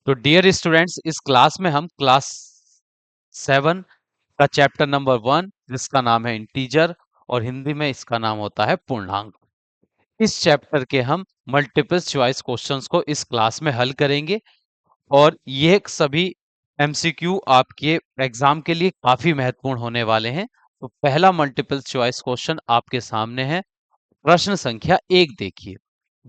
तो dear students, इस class में हम क्लास 7 का चैप्टर नंबर 1 जिसका नाम है इंटीजर और हिंदी में इसका नाम होता है पूर्णांक, इस चैप्टर के हम मल्टीपल चॉइस क्वेश्चंस को इस क्लास में हल करेंगे। और ये सभी एमसीक्यू आपके एग्जाम के लिए काफी महत्वपूर्ण होने वाले हैं। तो पहला मल्टीपल चॉइस क्वेश्चन आपके सामने है। प्रश्न संख्या 1 देखिए।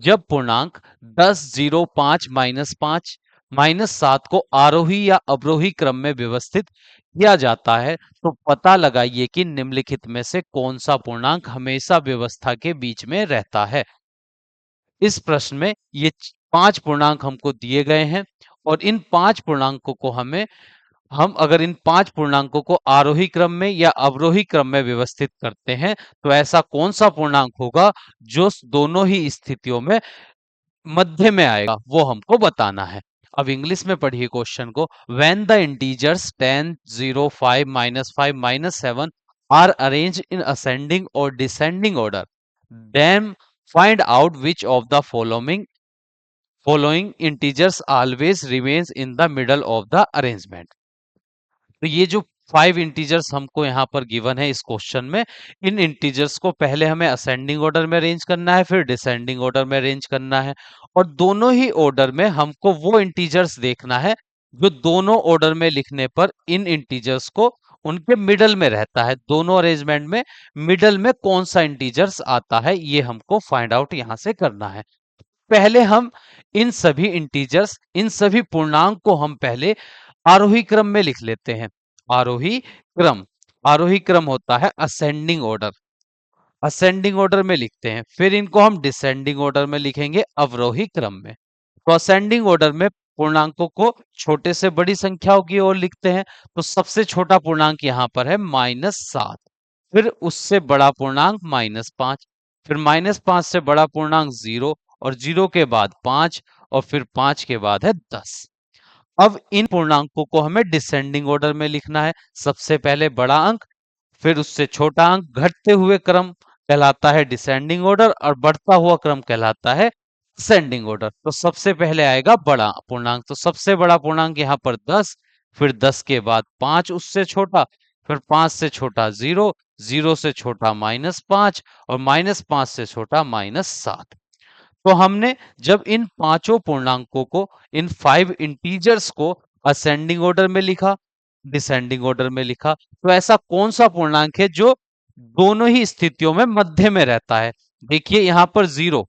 जब पूर्णांक 10, 0, 5, -5, -7 को आरोही या अवरोही क्रम में व्यवस्थित किया जाता है तो पता लगाइए कि निम्नलिखित में से कौन सा पूर्णांक हमेशा व्यवस्था के बीच में रहता है। इस प्रश्न में ये 5 पूर्णांक हमको दिए गए हैं और इन 5 पूर्णांकों को हम अगर इन 5 पूर्णांकों को आरोही क्रम में या अवरोही क्रम में व्यवस्थित करते हैं तो ऐसा कौन सा पूर्णांक होगा जो दोनों ही स्थितियों में मध्य में आएगा, वो हमको बताना है। अब इंग्लिश में पढ़िए क्वेश्चन को। When the integers 10, 0, 5, -5, -7 are arranged in ascending और descending order, then find out which of the following integers always remains in the middle of the arrangement. तो ये जो 5 इंटीजर्स हमको यहाँ पर गिवन है इस क्वेश्चन में, इन इंटीजर्स को पहले हमें असेंडिंग ऑर्डर में अरेंज करना है, फिर डिसेंडिंग ऑर्डर में अरेंज करना है। और दोनों ही ऑर्डर में हमको वो इंटीजर्स देखना है जो दोनों ऑर्डर में लिखने पर इन इंटीजर्स को उनके मिडल में रहता है। दोनों अरेंजमेंट में मिडल में कौन सा इंटीजर्स आता है ये हमको फाइंड आउट यहाँ से करना है। पहले हम इन सभी इंटीजर्स, इन सभी पूर्णांक को हम पहले आरोही क्रम में लिख लेते हैं। आरोही क्रम, आरोही क्रम होता है असेंडिंग ऑर्डर, असेंडिंग ऑर्डर में लिखते हैं। फिर इनको हम डिसेंडिंग ऑर्डर में लिखेंगे अवरोही क्रम में। तो असेंडिंग ऑर्डर में पूर्णांकों को छोटे से बड़ी संख्याओं की ओर लिखते हैं। तो सबसे छोटा पूर्णांक यहाँ पर है -7, फिर उससे बड़ा पूर्णांक -5, फिर -5 से बड़ा पूर्णांक 0 और 0 के बाद 5 और फिर 5 के बाद है 10। अब इन पूर्णांकों को हमें डिसेंडिंग ऑर्डर में लिखना है। सबसे पहले बड़ा अंक, फिर उससे छोटा अंक, घटते हुए क्रम कहलाता है डिसेंडिंग ऑर्डर और बढ़ता हुआ क्रम कहलाता है असेंडिंग ऑर्डर। तो सबसे पहले आएगा बड़ा पूर्णांक, तो सबसे बड़ा पूर्णांक यहाँ पर 10, फिर 10 के बाद 5 उससे छोटा, फिर 5 से छोटा 0, 0 से छोटा -5 और -5 से छोटा -7। तो हमने जब इन पांचों पूर्णांकों को, इन 5 इंटीजर्स को असेंडिंग ऑर्डर में लिखा, डिसेंडिंग ऑर्डर में लिखा, तो ऐसा कौन सा पूर्णांक है जो दोनों ही स्थितियों में मध्य में रहता है। देखिए यहाँ पर 0,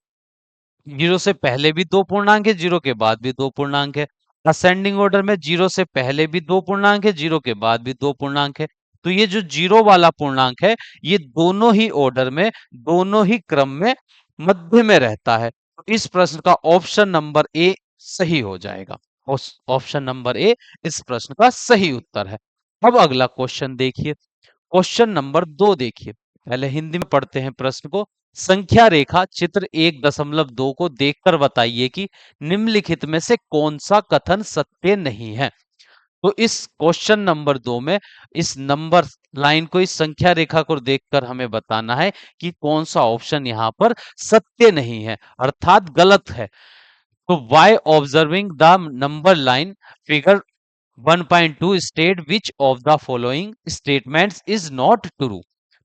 0 से पहले भी 2 पूर्णांक है, 0 के बाद भी 2 पूर्णांक है। असेंडिंग ऑर्डर में 0 से पहले भी 2 पूर्णांक है, 0 के बाद भी 2 पूर्णांक है। तो ये जो 0 वाला पूर्णांक है ये दोनों ही ऑर्डर में, दोनों ही क्रम में मध्य में रहता है। तो इस प्रश्न का ऑप्शन नंबर ए सही हो जाएगा। ऑप्शन नंबर ए इस प्रश्न का सही उत्तर है। अब अगला क्वेश्चन देखिए। क्वेश्चन नंबर 2 देखिए। पहले हिंदी में पढ़ते हैं प्रश्न को। संख्या रेखा चित्र 1.2 को देखकर बताइए कि निम्नलिखित में से कौन सा कथन सत्य नहीं है। तो इस क्वेश्चन नंबर 2 में इस नंबर लाइन को, इस संख्या रेखा को देखकर हमें बताना है कि कौन सा ऑप्शन यहाँ पर सत्य नहीं है, अर्थात गलत है। तो by observing the number line figure 1.2 state which of the following statements is not true.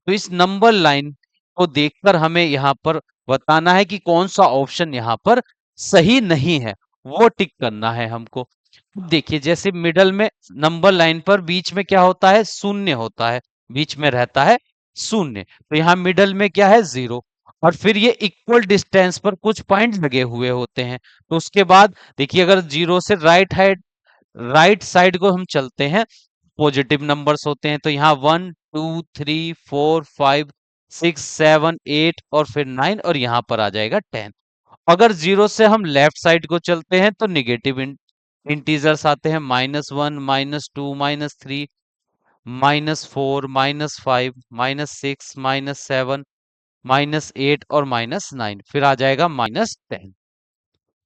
तो इस नंबर लाइन को देखकर हमें यहाँ पर बताना है कि कौन सा ऑप्शन यहाँ पर सही नहीं है, वो टिक करना है हमको। देखिए जैसे मिडल में नंबर लाइन पर बीच में क्या होता है, शून्य होता है, बीच में रहता है शून्य। तो यहाँ मिडल में क्या है, 0, और फिर ये इक्वल डिस्टेंस पर कुछ पॉइंट लगे हुए होते हैं। तो उसके बाद देखिए अगर 0 से राइट साइड को हम चलते हैं, पॉजिटिव नंबर्स होते हैं। तो यहाँ 1, 2, 3, 4, 5, 6, 7, 8 और फिर 9 और यहाँ पर आ जाएगा 10। अगर 0 से हम लेफ्ट साइड को चलते हैं तो निगेटिव इंटीजर्स आते हैं, -1, -2, -3, -4, -5, -6, -7, -8 और -9, फिर आ जाएगा -10।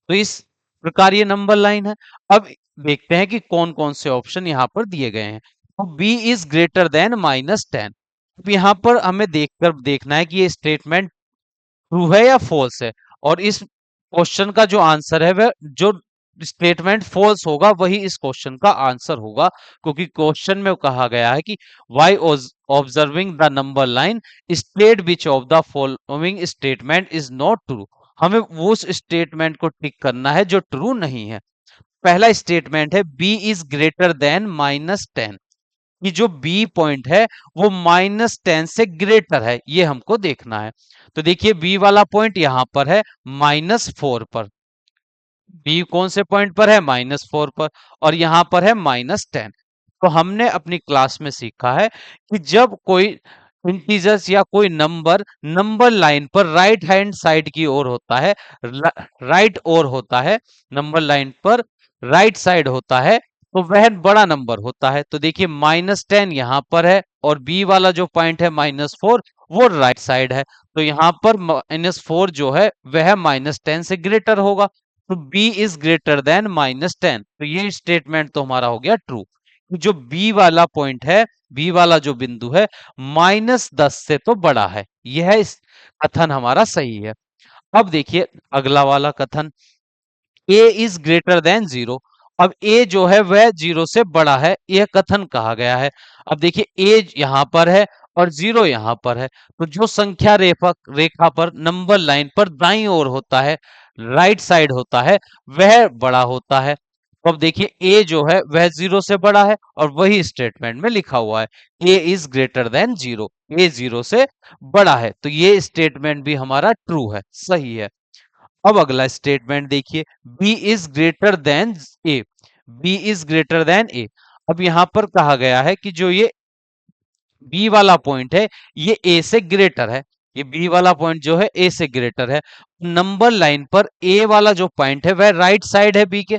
तो इस प्रकार ये नंबर लाइन है। अब देखते हैं कि कौन कौन से ऑप्शन यहाँ पर दिए गए हैं। तो b इज ग्रेटर देन -10। अब यहाँ पर हमें देखना है कि ये स्टेटमेंट ट्रू है या फॉल्स है। और इस क्वेश्चन का जो आंसर है वह जो स्टेटमेंट फॉल्स होगा वही इस क्वेश्चन का आंसर होगा, क्योंकि क्वेश्चन में कहा गया है कि by observing the number line state which of the following statement is not true. हमें उस स्टेटमेंट को टिक करना है जो ट्रू नहीं है। पहला स्टेटमेंट है बी इज ग्रेटर देन -10, कि जो बी पॉइंट है वो -10 से ग्रेटर है, ये हमको देखना है। तो देखिए बी वाला पॉइंट यहां पर है -4 पर, बी कौन से पॉइंट पर है -4 पर, और यहां पर है -10। तो हमने अपनी क्लास में सीखा है कि जब कोई इंटीजर्स या कोई नंबर नंबर लाइन पर राइट हैंड साइड की ओर होता है, राइट ओर होता है, नंबर लाइन पर राइट साइड होता है, तो वह बड़ा नंबर होता है। तो देखिए -10 यहां पर है और बी वाला जो पॉइंट है -4 वो राइट साइड है, तो यहां पर -4 जो है वह -10 से ग्रेटर होगा। तो बी इज ग्रेटर देन -10, तो ये स्टेटमेंट तो हमारा हो गया ट्रू। जो बी वाला पॉइंट है, बी वाला जो बिंदु है -10 से तो बड़ा है, यह इस कथन हमारा सही है। अब देखिए अगला वाला कथन, ए इज ग्रेटर देन 0। अब ए जो है वह 0 से बड़ा है, यह कथन कहा गया है। अब देखिए ए यहां पर है और 0 यहां पर है, तो जो संख्या रेखा रेखा पर नंबर लाइन पर दाईं ओर होता है, राइट साइड होता है, वह बड़ा होता है। तो अब देखिए ए जो है वह 0 से बड़ा है और वही स्टेटमेंट में लिखा हुआ है ए इज ग्रेटर देन 0, ए 0 से बड़ा है, तो ये स्टेटमेंट भी हमारा ट्रू है, सही है। अब अगला स्टेटमेंट देखिए, B is greater than A, B is greater than A. अब यहां पर कहा गया है कि जो ये बी वाला पॉइंट है ये ए से ग्रेटर है, ये बी वाला पॉइंट जो है ए से ग्रेटर है। नंबर लाइन पर ए वाला जो पॉइंट है वह राइट साइड है बी के,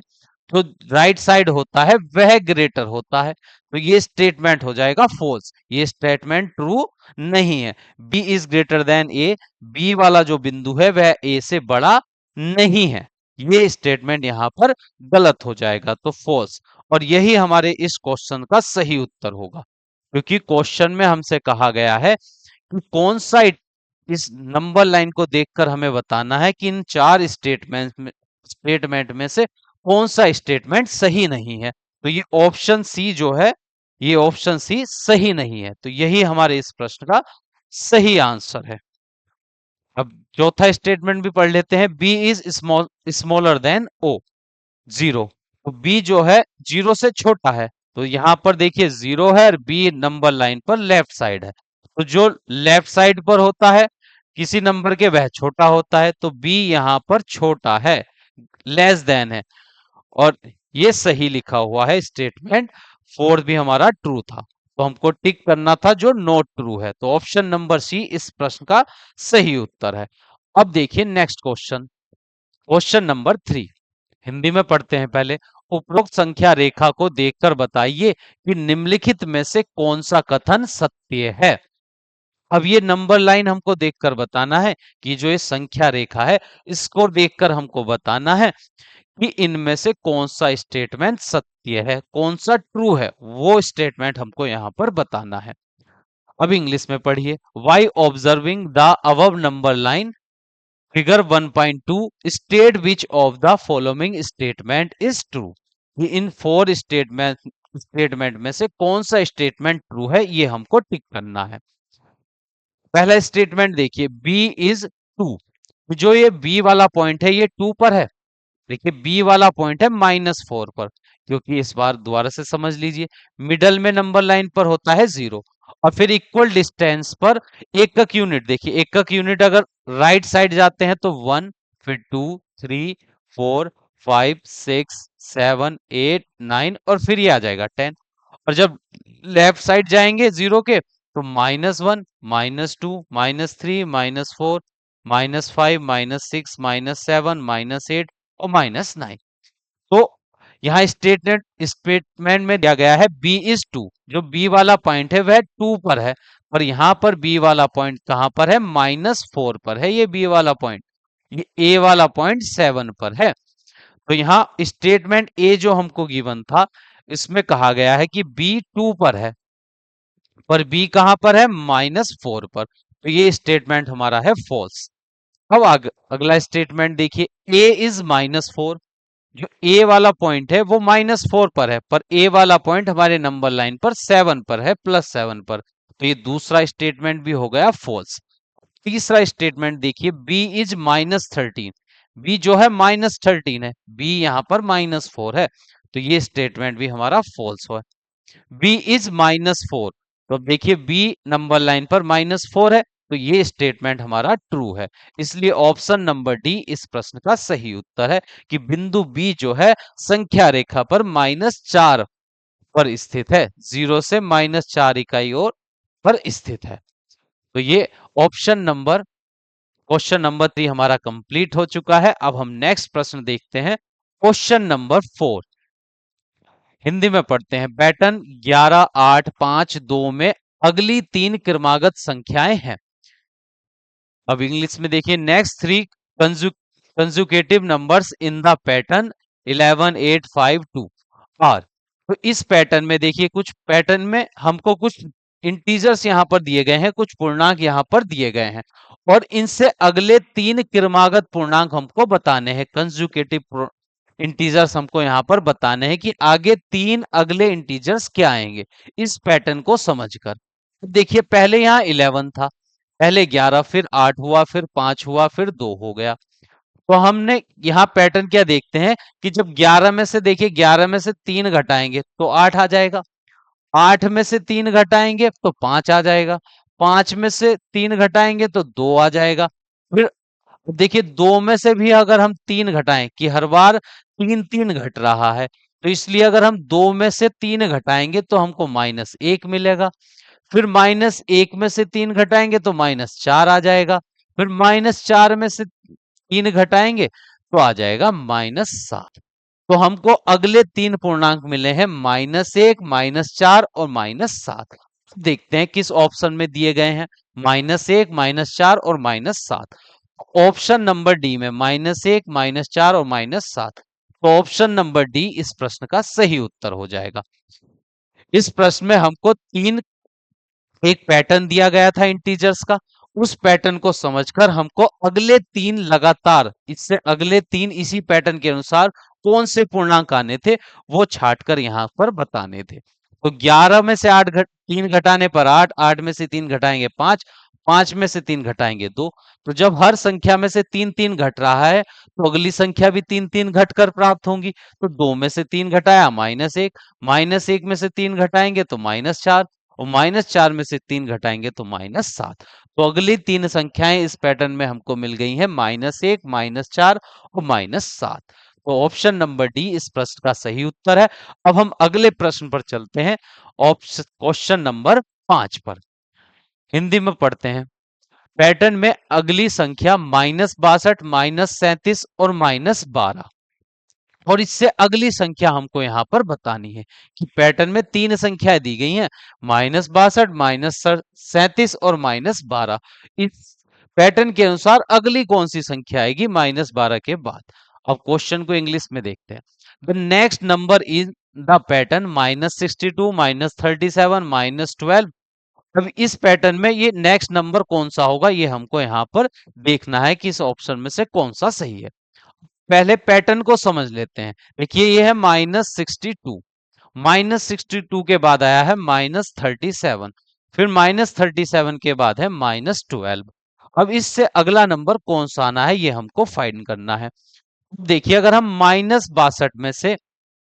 तो राइट साइड होता है वह ग्रेटर होता है, तो ये स्टेटमेंट हो जाएगा फॉल्स, ये स्टेटमेंट ट्रू नहीं है। B is greater than A, B वाला जो बिंदु है वह ए से बड़ा नहीं है, ये स्टेटमेंट यहां पर गलत हो जाएगा, तो फॉल्स। और यही हमारे इस क्वेश्चन का सही उत्तर होगा, क्योंकि क्वेश्चन में हमसे कहा गया है कि कौन सा इस नंबर लाइन को देखकर हमें बताना है कि इन चार स्टेटमेंट में से कौन सा स्टेटमेंट सही नहीं है। तो ये ऑप्शन सी जो है, ये ऑप्शन सी सही नहीं है, तो यही हमारे इस प्रश्न का सही आंसर है। अब चौथा स्टेटमेंट भी पढ़ लेते हैं, बी इज स्मॉलर देन ओ, 0। तो बी जो है 0 से छोटा है, तो यहां पर देखिए 0 है और बी नंबर लाइन पर लेफ्ट साइड है, तो जो लेफ्ट साइड पर होता है किसी नंबर के वह छोटा होता है, तो बी यहां पर छोटा है, लेस देन है, और ये सही लिखा हुआ है स्टेटमेंट। फोर्थ भी हमारा ट्रू था, तो हमको टिक करना था जो नॉट ट्रू है, तो ऑप्शन नंबर सी इस प्रश्न का सही उत्तर है। अब देखिए next question, question number 3, Hindi में पढ़ते हैं पहले। उपरोक्त संख्या रेखा को देखकर बताइए कि निम्नलिखित में से कौन सा कथन सत्य है। अब ये नंबर लाइन हमको देखकर बताना है कि जो ये संख्या रेखा है इसको देखकर हमको बताना है कि इनमें से कौन सा स्टेटमेंट सत्य है, कौन सा ट्रू है, वो स्टेटमेंट हमको यहाँ पर बताना है। अब इंग्लिश में पढ़िए, by observing the above number line figure 1.2 state which of the following statement is true. ये इन 4 स्टेटमेंट में से कौन सा स्टेटमेंट ट्रू है, ये हमको टिक करना है। पहला स्टेटमेंट देखिए, बी इज 2, जो ये बी वाला पॉइंट है ये 2 पर है। देखिए बी वाला पॉइंट है -4 पर, क्योंकि इस बार दोबारा से समझ लीजिए, मिडल में नंबर लाइन पर होता है 0, और फिर इक्वल डिस्टेंस पर एकक यूनिट, देखिए एकक यूनिट अगर राइट साइड जाते हैं तो 1, फिर 2, 3, 4, 5, 6, 7, 8, 9 और फिर ये आ जाएगा 10। और जब लेफ्ट साइड जाएंगे 0 के तो -1, -2, -3, -4, -5, -6, -7, -8 और -9। तो यहाँ स्टेटमेंट में दिया गया है बी इज 2, जो बी वाला पॉइंट है वह 2 पर है, और यहाँ पर बी वाला पॉइंट कहाँ पर है, -4 पर है ये बी वाला पॉइंट, ये ए वाला पॉइंट 7 पर है। तो यहाँ स्टेटमेंट ए जो हमको गिवन था इसमें कहा गया है कि बी 2 पर है, पर बी कहां पर है, -4 पर, तो ये स्टेटमेंट हमारा है फॉल्स। अब अगला स्टेटमेंट देखिए, ए इज -4, जो ए वाला पॉइंट है वो -4 पर है, पर ए वाला पॉइंट हमारे नंबर लाइन पर 7 पर है, +7 पर। तो ये दूसरा स्टेटमेंट भी हो गया फॉल्स। तीसरा स्टेटमेंट देखिए, बी इज -13। बी जो है -13 है, बी यहां पर -4 है, तो ये स्टेटमेंट भी हमारा फॉल्स है। बी इज -4, तो अब देखिए बी नंबर लाइन पर -4 है, तो ये स्टेटमेंट हमारा ट्रू है। इसलिए ऑप्शन नंबर डी इस प्रश्न का सही उत्तर है कि बिंदु बी जो है संख्या रेखा पर -4 पर स्थित है, 0 से -4 इकाई और पर स्थित है। तो ये ऑप्शन नंबर क्वेश्चन नंबर 3 हमारा कंप्लीट हो चुका है। अब हम नेक्स्ट प्रश्न देखते हैं, क्वेश्चन नंबर 4। हिंदी में पढ़ते हैं, पैटर्न 11 8 5 2 में अगली 3 क्रमागत संख्याएं हैं। अब इंग्लिश में देखिए, next 3 consecutive numbers in the pattern 11 8 5 2 are. तो इस पैटर्न में देखिए, कुछ पैटर्न में हमको कुछ इंटीजर्स यहां पर दिए गए हैं, कुछ पूर्णांक यहां पर दिए गए हैं, और इनसे अगले 3 क्रमागत पूर्णांक हमको बताने हैं। कंजुकेटिव इंटीजर्स हमको यहां पर बताने हैं कि आगे 3 अगले इंटीजर्स क्या आएंगे इस पैटर्न को समझकर। देखिए पहले यहां 11 था, पहले 11, फिर 8 हुआ, फिर 5 हुआ, फिर 2 हो गया। तो हमने यहाँ पैटर्न क्या देखते हैं कि जब 11 में से, देखिए 11 में से 3 घटाएंगे तो 8 आ जाएगा, 8 में से 3 घटाएंगे तो 5 आ जाएगा, 5 में से 3 घटाएंगे तो 2 आ जाएगा। फिर देखिए 2 में से भी अगर हम 3 घटाएं, कि हर बार 3 3 घट रहा है, तो इसलिए अगर हम 2 में से 3 घटाएंगे तो हमको -1 मिलेगा। फिर -1 में से 3 घटाएंगे तो -4 आ जाएगा। फिर -4 में से 3 घटाएंगे तो आ जाएगा -7। तो हमको अगले 3 पूर्णांक मिले हैं, -1, -4 और -7। देखते हैं किस ऑप्शन में दिए गए हैं, -1, -4 और -7। ऑप्शन नंबर डी में -1, -4 और -7। तो ऑप्शन नंबर डी इस प्रश्न का सही उत्तर हो जाएगा। इस प्रश्न में हमको एक पैटर्न दिया गया था इंटीजर्स का, उस पैटर्न को समझकर हमको अगले 3 लगातार, इससे अगले 3 इसी पैटर्न के अनुसार कौन से पूर्णांक आने थे वो छाटकर यहां पर बताने थे। तो 11 में से 3 घटाने पर 8, 8 में से 3 घटाएंगे 5, 5 में से 3 घटाएंगे 2। तो जब हर संख्या में से 3 3 घट रहा है, तो अगली संख्या भी 3 3 घटकर प्राप्त होंगी। तो 2 में से 3 घटाया -1, -1 में से 3 घटाएंगे तो -4, और -4 में से 3 घटाएंगे तो -7। तो अगली 3 संख्याएं इस पैटर्न में हमको मिल गई हैं, -1, -4 और -7। तो ऑप्शन नंबर डी इस प्रश्न का सही उत्तर है। अब हम अगले प्रश्न पर चलते हैं, ऑप्शन क्वेश्चन नंबर 5 पर। हिंदी में पढ़ते हैं, पैटर्न में अगली संख्या -62, -37 और -12, और इससे अगली संख्या हमको यहां पर बतानी है कि पैटर्न में 3 संख्याएं दी गई हैं, -62, -37 और -12। इस पैटर्न के अनुसार अगली कौन सी संख्या आएगी -12 के बाद। अब क्वेश्चन को इंग्लिश में देखते हैं, the next number in the pattern -62, -37, -12। अब इस पैटर्न में ये नेक्स्ट नंबर कौन सा होगा, ये हमको यहाँ पर देखना है कि इस ऑप्शन में से कौन सा सही है। पहले पैटर्न को समझ लेते हैं। देखिए ये है -62, -62 के बाद आया है -37, फिर -37 के बाद है -12। अब इससे अगला नंबर कौन सा आना है ये हमको फाइंड करना है। देखिए अगर हम -62 में से,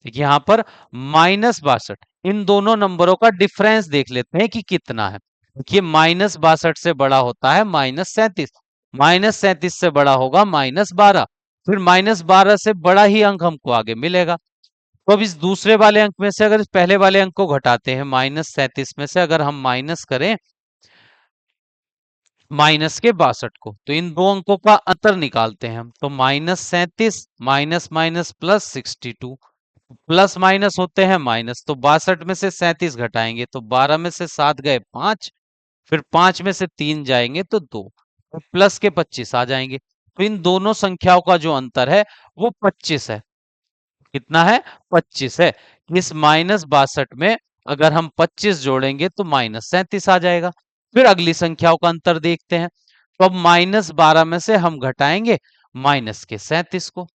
देखिए यहाँ पर -62, इन दोनों नंबरों का डिफरेंस देख लेते हैं कि कितना है। देखिए -62 से बड़ा होता है -37, -37 से बड़ा होगा -12, फिर -12 से बड़ा ही अंक हमको आगे मिलेगा। तो अब इस दूसरे वाले अंक में से अगर इस पहले वाले अंक को घटाते हैं, -37 में से अगर हम माइनस करें माइनस के 62 को, तो इन दो अंकों का अंतर निकालते हैं हम। तो -37 माइनस माइनस +62, प्लस माइनस होते हैं माइनस, तो 62 में से 37 घटाएंगे तो 12 में से 7 गए 5, फिर 5 में से 3 जाएंगे तो 2, तो प्लस के 25 आ जाएंगे। तो इन दोनों संख्याओं का जो अंतर है वो 25 है। कितना है? 25 है। इस -62 में अगर हम 25 जोड़ेंगे तो -37 आ जाएगा। फिर अगली संख्याओं का अंतर देखते हैं। तो अब -12 में से हम घटाएंगे -37 को,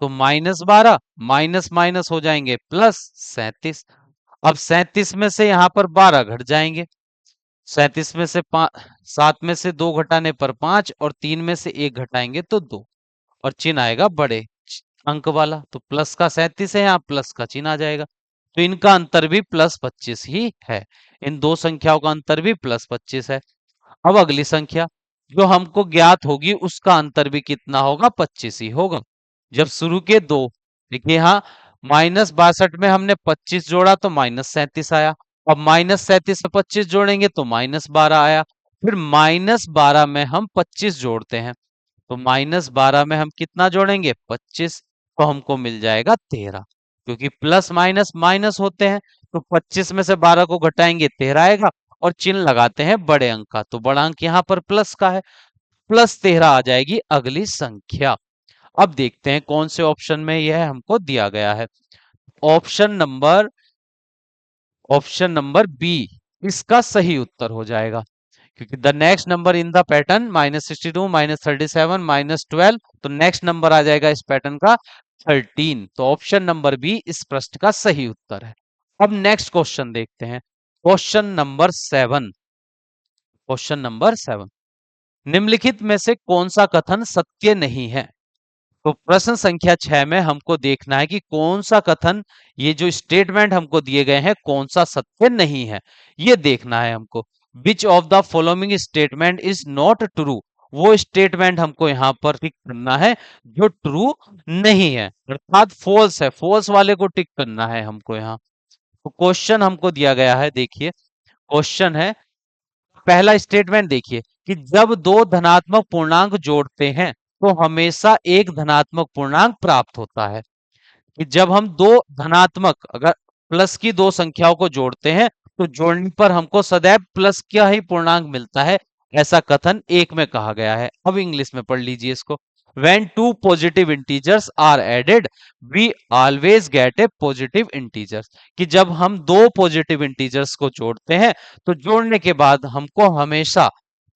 तो -12 माइनस माइनस हो जाएंगे +37। अब 37 में से यहाँ पर 12 घट जाएंगे। 37 में से 7 में से 2 घटाने पर 5 और 3 में से 1 घटाएंगे तो 2, और चिन्ह आएगा बड़े अंक वाला। तो प्लस का 37 है, यहाँ प्लस का चिन्ह आ जाएगा। तो इनका अंतर भी +25 ही है। इन दो संख्याओं का अंतर भी +25 है। अब अगली संख्या जो हमको ज्ञात होगी उसका अंतर भी कितना होगा, 25 ही होगा। जब शुरू के दो, देखिए यहाँ -62 में हमने 25 जोड़ा तो -37 आया। अब -37 से 25 जोड़ेंगे तो -12 आया। फिर -12 में हम 25 जोड़ते हैं, तो -12 में हम कितना जोड़ेंगे, 25, तो हमको मिल जाएगा 13। क्योंकि प्लस माइनस माइनस होते हैं, तो 25 में से 12 को घटाएंगे 13 आएगा, और चिन्ह लगाते हैं बड़े अंक का, तो बड़ा अंक यहाँ पर प्लस का है, +13 आ जाएगी अगली संख्या। अब देखते हैं कौन से ऑप्शन में यह हमको दिया गया है। Option number option number B इसका सही उत्तर हो जाएगा, क्योंकि the next number in the pattern -62 -37 -12, तो नेक्स्ट नंबर आ जाएगा इस पैटर्न का 13। तो ऑप्शन नंबर बी इस प्रश्न का सही उत्तर है। अब नेक्स्ट क्वेश्चन देखते हैं, क्वेश्चन नंबर 7। निम्नलिखित में से कौन सा कथन सत्य नहीं है। तो प्रश्न संख्या 6 में हमको देखना है कि कौन सा कथन, ये जो स्टेटमेंट हमको दिए गए हैं, कौन सा सत्य नहीं है, ये देखना है हमको। विच of the following statement is not true, वो स्टेटमेंट हमको यहाँ पर टिक करना है जो ट्रू नहीं है, अर्थात फॉल्स है, फॉल्स वाले को टिक करना है हमको यहाँ। तो क्वेश्चन हमको दिया गया है, देखिए क्वेश्चन है, पहला स्टेटमेंट देखिए कि जब दो धनात्मक पूर्णांक जोड़ते हैं तो हमेशा एक धनात्मक पूर्णांक प्राप्त होता है। कि जब हम दो धनात्मक, अगर प्लस की दो संख्याओं को जोड़ते हैं तो जोड़ने पर हमको सदैव प्लस का ही पूर्णांक मिलता है, ऐसा कथन एक में कहा गया है। अब इंग्लिश में पढ़ लीजिए इसको। When two positive integers are added, we always get a positive integers। कि जब हम दो पॉजिटिव इंटीजर्स को जोड़ते हैं तो जोड़ने के बाद हमको हमेशा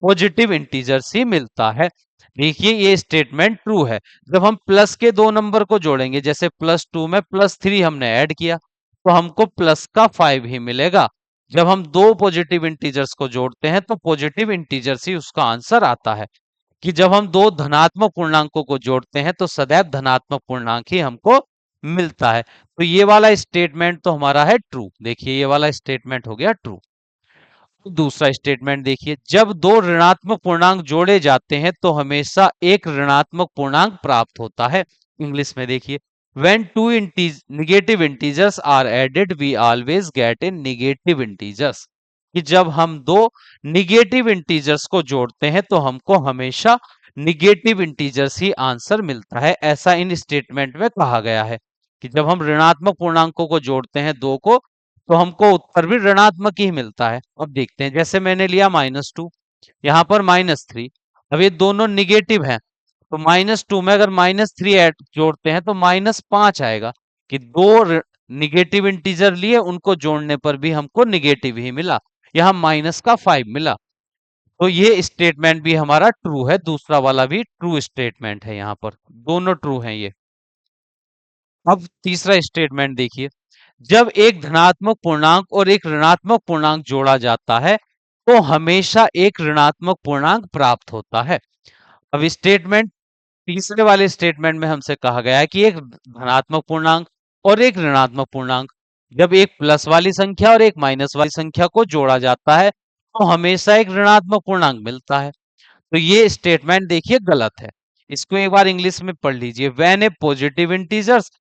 पॉजिटिव इंटीजर्स ही मिलता है। देखिए ये स्टेटमेंट ट्रू है। जब हम प्लस के दो नंबर को जोड़ेंगे, जैसे +2 में +3 हमने ऐड किया तो हमको प्लस का 5 ही मिलेगा। जब हम दो पॉजिटिव इंटीजर्स को जोड़ते हैं तो पॉजिटिव इंटीजर्स ही उसका आंसर आता है। कि जब हम दो धनात्मक पूर्णांकों को जोड़ते हैं तो सदैव धनात्मक पूर्णांक ही हमको मिलता है। तो ये वाला स्टेटमेंट तो हमारा है ट्रू। देखिए ये वाला स्टेटमेंट हो गया ट्रू। दूसरा स्टेटमेंट देखिए, जब दो ऋणात्मक पूर्णांक जोड़े जाते हैं तो हमेशा एक ऋणात्मक पूर्णांक प्राप्त होता है। इंग्लिश में देखिए, when two negative integers are added we always get a negative integers। कि जब हम दो निगेटिव इंटीजर्स को जोड़ते हैं तो हमको हमेशा निगेटिव इंटीजर्स ही आंसर मिलता है, ऐसा इन स्टेटमेंट में कहा गया है। कि जब हम ऋणात्मक पूर्णांकों को जोड़ते हैं दो को, तो हमको उत्तर भी ऋणात्मक ही मिलता है। अब देखते हैं, जैसे मैंने लिया -2, यहाँ पर -3, अब ये दोनों निगेटिव हैं, तो -2 में अगर -3 ऐड जोड़ते हैं तो -5 आएगा। कि दो निगेटिव इंटीजर लिए, उनको जोड़ने पर भी हमको निगेटिव ही मिला, यहाँ -5 मिला। तो ये स्टेटमेंट भी हमारा ट्रू है, दूसरा वाला भी ट्रू स्टेटमेंट है, यहाँ पर दोनों ट्रू हैं ये। अब तीसरा स्टेटमेंट देखिए, जब एक धनात्मक पूर्णांक और एक ऋणात्मक पूर्णांक जोड़ा जाता है तो हमेशा एक ऋणात्मक पूर्णांक प्राप्त होता है। अब स्टेटमेंट, तीसरे वाले स्टेटमेंट में हमसे कहा गया है कि एक धनात्मक पूर्णांक और एक ऋणात्मक पूर्णांक, जब एक प्लस वाली संख्या और एक माइनस वाली संख्या को जोड़ा जाता है तो हमेशा एक ऋणात्मक पूर्णांक मिलता है। तो ये स्टेटमेंट देखिए गलत है। इसको एक बार इंग्लिश में पढ़ लीजिए, when A positive integers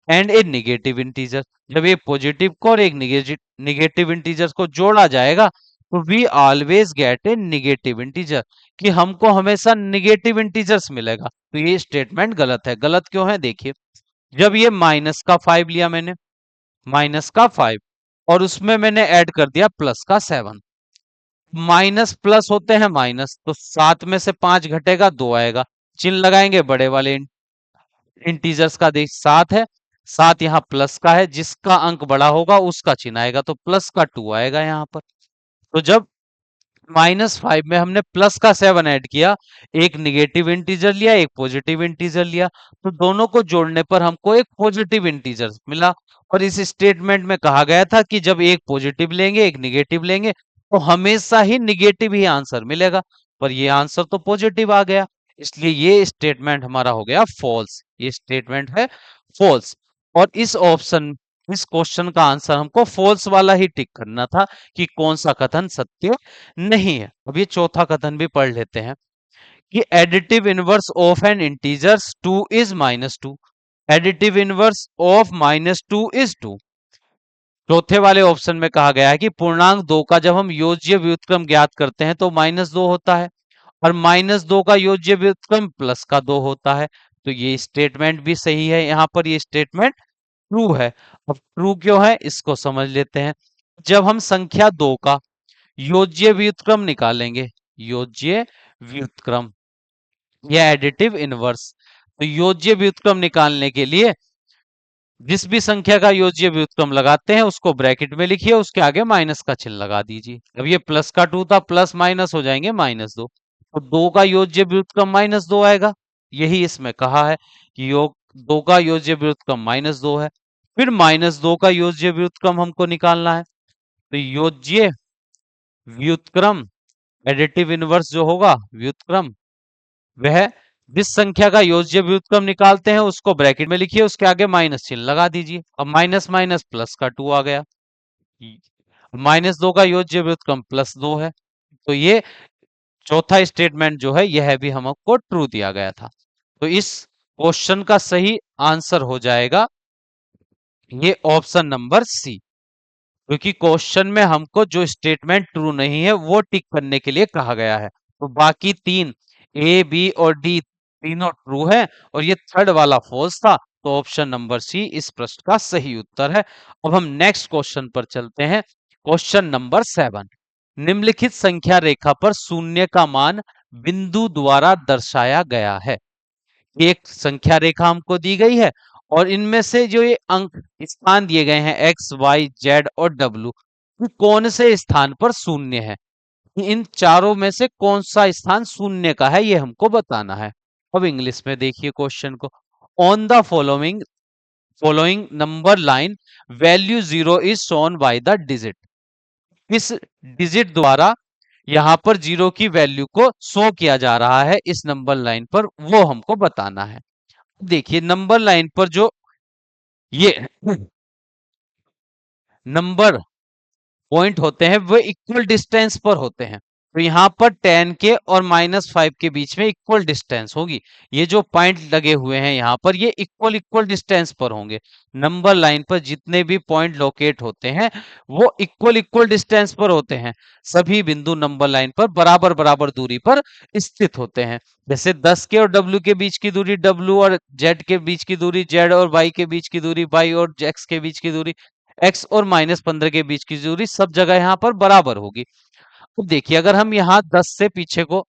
and A negative integer, जब ये पॉजिटिव को और एक निगेटिव इंटीजर्स को जोड़ा जाएगा तो we always get a negative integer, कि हमको हमेशा निगेटिव इंटीजर्स मिलेगा। तो ये स्टेटमेंट गलत है। गलत क्यों है, देखिए जब ये -5 लिया मैंने, -5, और उसमें मैंने ऐड कर दिया +7, माइनस प्लस होते हैं माइनस, तो 7 में से 5 घटेगा 2 आएगा, चिन्ह लगाएंगे बड़े वाले इंटीजर्स का। देख 7 है, 7 यहाँ प्लस का है, जिसका अंक बड़ा होगा उसका चिन्ह आएगा, तो +2 आएगा यहाँ पर। तो जब -5 में हमने प्लस का 7 ऐड किया, एक निगेटिव इंटीजर लिया, एक पॉजिटिव इंटीजर लिया, तो दोनों को जोड़ने पर हमको एक पॉजिटिव इंटीजर मिला। और इस स्टेटमेंट में कहा गया था कि जब एक पॉजिटिव लेंगे एक निगेटिव लेंगे तो हमेशा ही निगेटिव ही आंसर मिलेगा, पर ये आंसर तो पॉजिटिव आ गया, इसलिए ये स्टेटमेंट हमारा हो गया फॉल्स। ये स्टेटमेंट है फॉल्स। और इस क्वेश्चन का आंसर हमको फॉल्स वाला ही टिक करना था कि कौन सा कथन सत्य नहीं है। अब ये चौथा कथन भी पढ़ लेते हैं कि additive inverse of an integers 2 is -2। Additive inverse of -2 is 2। चौथे वाले ऑप्शन में कहा गया है कि पूर्णांक 2 का जब हम योज्य व्युत्क्रम ज्ञात करते हैं तो -2 होता है, और -2 का योज्य व्युत्क्रम प्लस का 2 होता है। तो ये स्टेटमेंट भी सही है, यहाँ पर ये स्टेटमेंट ट्रू है। अब ट्रू क्यों है इसको समझ लेते हैं। जब हम संख्या 2 का योज्य व्युत्क्रम निकालेंगे, योज्य व्युत्क्रम या एडिटिव इनवर्स, तो योज्य व्युत्क्रम निकालने के लिए जिस भी संख्या का योज्य व्युत्क्रम लगाते हैं उसको ब्रैकेट में लिखिए, उसके आगे माइनस का चिन्ह लगा दीजिए। अब ये प्लस का 2 था, प्लस माइनस हो जाएंगे -2, तो 2 का योज्य व्युत्क्रम -2 आएगा। यही इसमें कहा है कि योग 2 का योज्य व्युत्क्रम -2 है। फिर -2 का योज्य व्युत्क्रम हमको निकालना है, तो योज्य व्युत्क्रम एडिटिव इनवर्स जो होगा व्युत्क्रम, वह जिस संख्या का योज्य व्युत्क्रम निकालते हैं उसको ब्रैकेट में लिखिए, उसके आगे माइनस चिन्ह लगा दीजिए। अब माइनस माइनस प्लस का 2 आ गया, -2 का योज्य व्युत्क्रम +2 है। तो ये चौथा स्टेटमेंट जो है यह भी हमको ट्रू दिया गया था। तो इस क्वेश्चन का सही आंसर हो जाएगा ये ऑप्शन नंबर सी, क्योंकि क्वेश्चन में हमको जो स्टेटमेंट ट्रू नहीं है वो टिक करने के लिए कहा गया है। तो बाकी तीन ए बी और डी तीनों ट्रू है और ये थर्ड वाला फॉल्स था, तो ऑप्शन नंबर सी इस प्रश्न का सही उत्तर है। अब हम नेक्स्ट क्वेश्चन पर चलते हैं। क्वेश्चन नंबर 7, निम्नलिखित संख्या रेखा पर शून्य का मान बिंदु द्वारा दर्शाया गया है। एक संख्या रेखा हमको दी गई है और इनमें से जो ये अंक स्थान दिए गए हैं एक्स वाई जेड और डब्ल्यू, कौन से स्थान पर शून्य है, इन चारों में से कौन सा स्थान शून्य का है ये हमको बताना है। अब इंग्लिश में देखिए क्वेश्चन को। On the following number line value 0 is shown by the digit. किस डिजिट द्वारा यहाँ पर 0 की वैल्यू को शो किया जा रहा है इस नंबर लाइन पर, वो हमको बताना है। देखिए नंबर लाइन पर जो ये नंबर पॉइंट होते हैं वो इक्वल डिस्टेंस पर होते हैं, तो यहाँ पर 10 के और -5 के बीच में इक्वल डिस्टेंस होगी। ये जो पॉइंट लगे हुए हैं यहाँ पर ये इक्वल इक्वल डिस्टेंस पर होंगे। नंबर लाइन पर जितने भी पॉइंट लोकेट होते हैं वो इक्वल इक्वल डिस्टेंस पर होते हैं। सभी बिंदु नंबर लाइन पर बराबर बराबर दूरी पर स्थित होते हैं। जैसे 10 के और डब्ल्यू के बीच की दूरी डब्ल्यू और जेड के बीच की दूरी जेड और वाई के बीच की दूरी वाई और एक्स के बीच की दूरी एक्स और -15 के बीच की दूरी सब जगह यहाँ पर बराबर होगी। तो देखिए अगर हम यहाँ 10 से पीछे को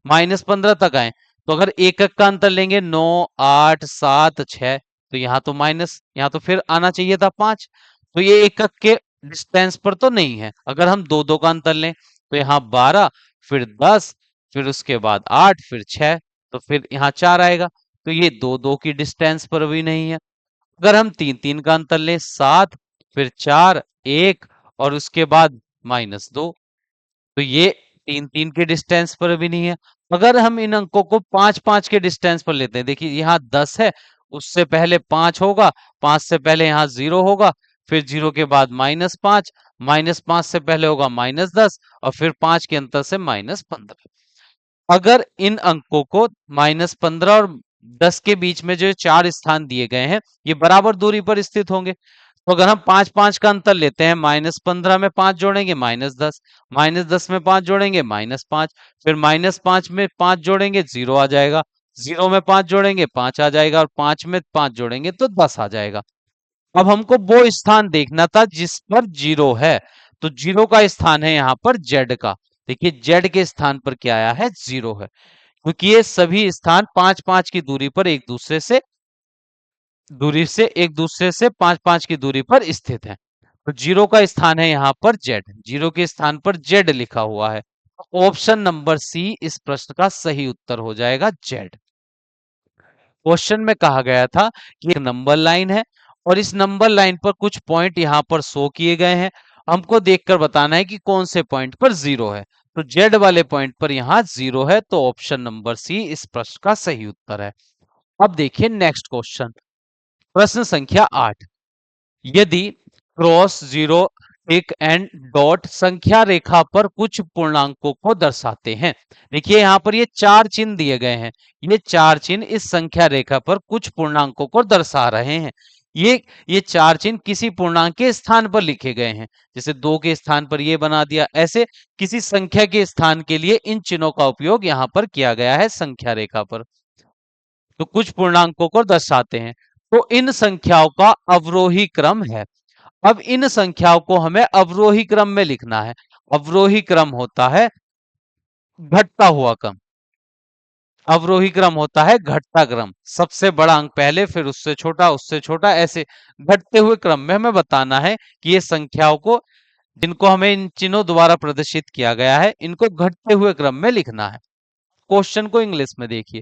-15 तक आए, तो अगर एक एक का अंतर लेंगे 9 8 7 6, तो यहाँ तो माइनस, यहाँ तो फिर आना चाहिए था 5, तो ये एक एक के डिस्टेंस पर तो नहीं है। अगर हम दो दो का अंतर लें तो यहाँ 12 फिर 10 फिर उसके बाद 8 फिर 6, तो फिर यहाँ 4 आएगा, तो ये दो दो की डिस्टेंस पर भी नहीं है। अगर हम तीन तीन का अंतर लें 7 फिर 4 1 और उसके बाद -2, तो ये तीन तीन के डिस्टेंस पर भी नहीं है। अगर हम इन अंकों को 5 5 के डिस्टेंस पर लेते हैं, देखिए यहाँ 10 है, उससे पहले 5 होगा, 5 से पहले यहाँ 0 होगा, फिर 0 के बाद -5, -5 से पहले होगा -10 और फिर 5 के अंतर से -15। अगर इन अंकों को -15 और 10 के बीच में जो चार स्थान दिए गए हैं ये बराबर दूरी पर स्थित होंगे, तो अगर हम 5 5 का अंतर लेते हैं, -15 में 5 जोड़ेंगे -10, -10 में 5 जोड़ेंगे -5, फिर -5 में 5 जोड़ेंगे 0 आ जाएगा, 0 में 5 जोड़ेंगे 5 आ जाएगा और 5 में 5 जोड़ेंगे तो 10 आ जाएगा। अब हमको वो स्थान देखना था जिस पर 0 है, तो 0 का स्थान है यहाँ पर जेड का। देखिए जेड के स्थान पर क्या आया है, 0 है, क्योंकि ये सभी स्थान 5 5 की दूरी पर एक दूसरे से 5 5 की दूरी पर स्थित है। तो 0 का स्थान है यहाँ पर जेड, 0 के स्थान पर जेड लिखा हुआ है। ऑप्शन नंबर सी इस प्रश्न का सही उत्तर हो जाएगा, जेड। क्वेश्चन में कहा गया था कि एक नंबर लाइन है और इस नंबर लाइन पर कुछ पॉइंट यहां पर शो किए गए हैं। हमको देखकर बताना है कि कौन से पॉइंट पर जीरो है। तो जेड वाले पॉइंट पर यहां जीरो है, तो ऑप्शन नंबर सी इस प्रश्न का सही उत्तर है। अब देखिए नेक्स्ट क्वेश्चन, प्रश्न संख्या 8। यदि cross, zero, tick and dot संख्या रेखा पर कुछ पूर्णांकों को दर्शाते हैं। देखिए यहां पर ये चार चिन्ह दिए गए हैं। ये चार चिन्ह इस संख्या रेखा पर कुछ पूर्णांकों को दर्शा रहे हैं। ये चार चिन्ह किसी पूर्णांक के स्थान पर लिखे गए हैं। जैसे 2 के स्थान पर ये बना दिया, ऐसे किसी संख्या के स्थान के लिए इन चिन्हों का उपयोग यहां पर किया गया है संख्या रेखा पर। तो कुछ पूर्णांकों को दर्शाते हैं, तो इन संख्याओं का अवरोही क्रम है। अब इन संख्याओं को हमें अवरोही क्रम में लिखना है। अवरोही क्रम होता है घटता हुआ क्रम। अवरोही क्रम होता है घटता क्रम, सबसे बड़ा अंक पहले, फिर उससे छोटा, ऐसे घटते हुए क्रम में हमें बताना है कि ये संख्याओं को, जिनको हमें इन चिन्हों द्वारा प्रदर्शित किया गया है, इनको घटते हुए क्रम में लिखना है। क्वेश्चन को इंग्लिश में देखिए।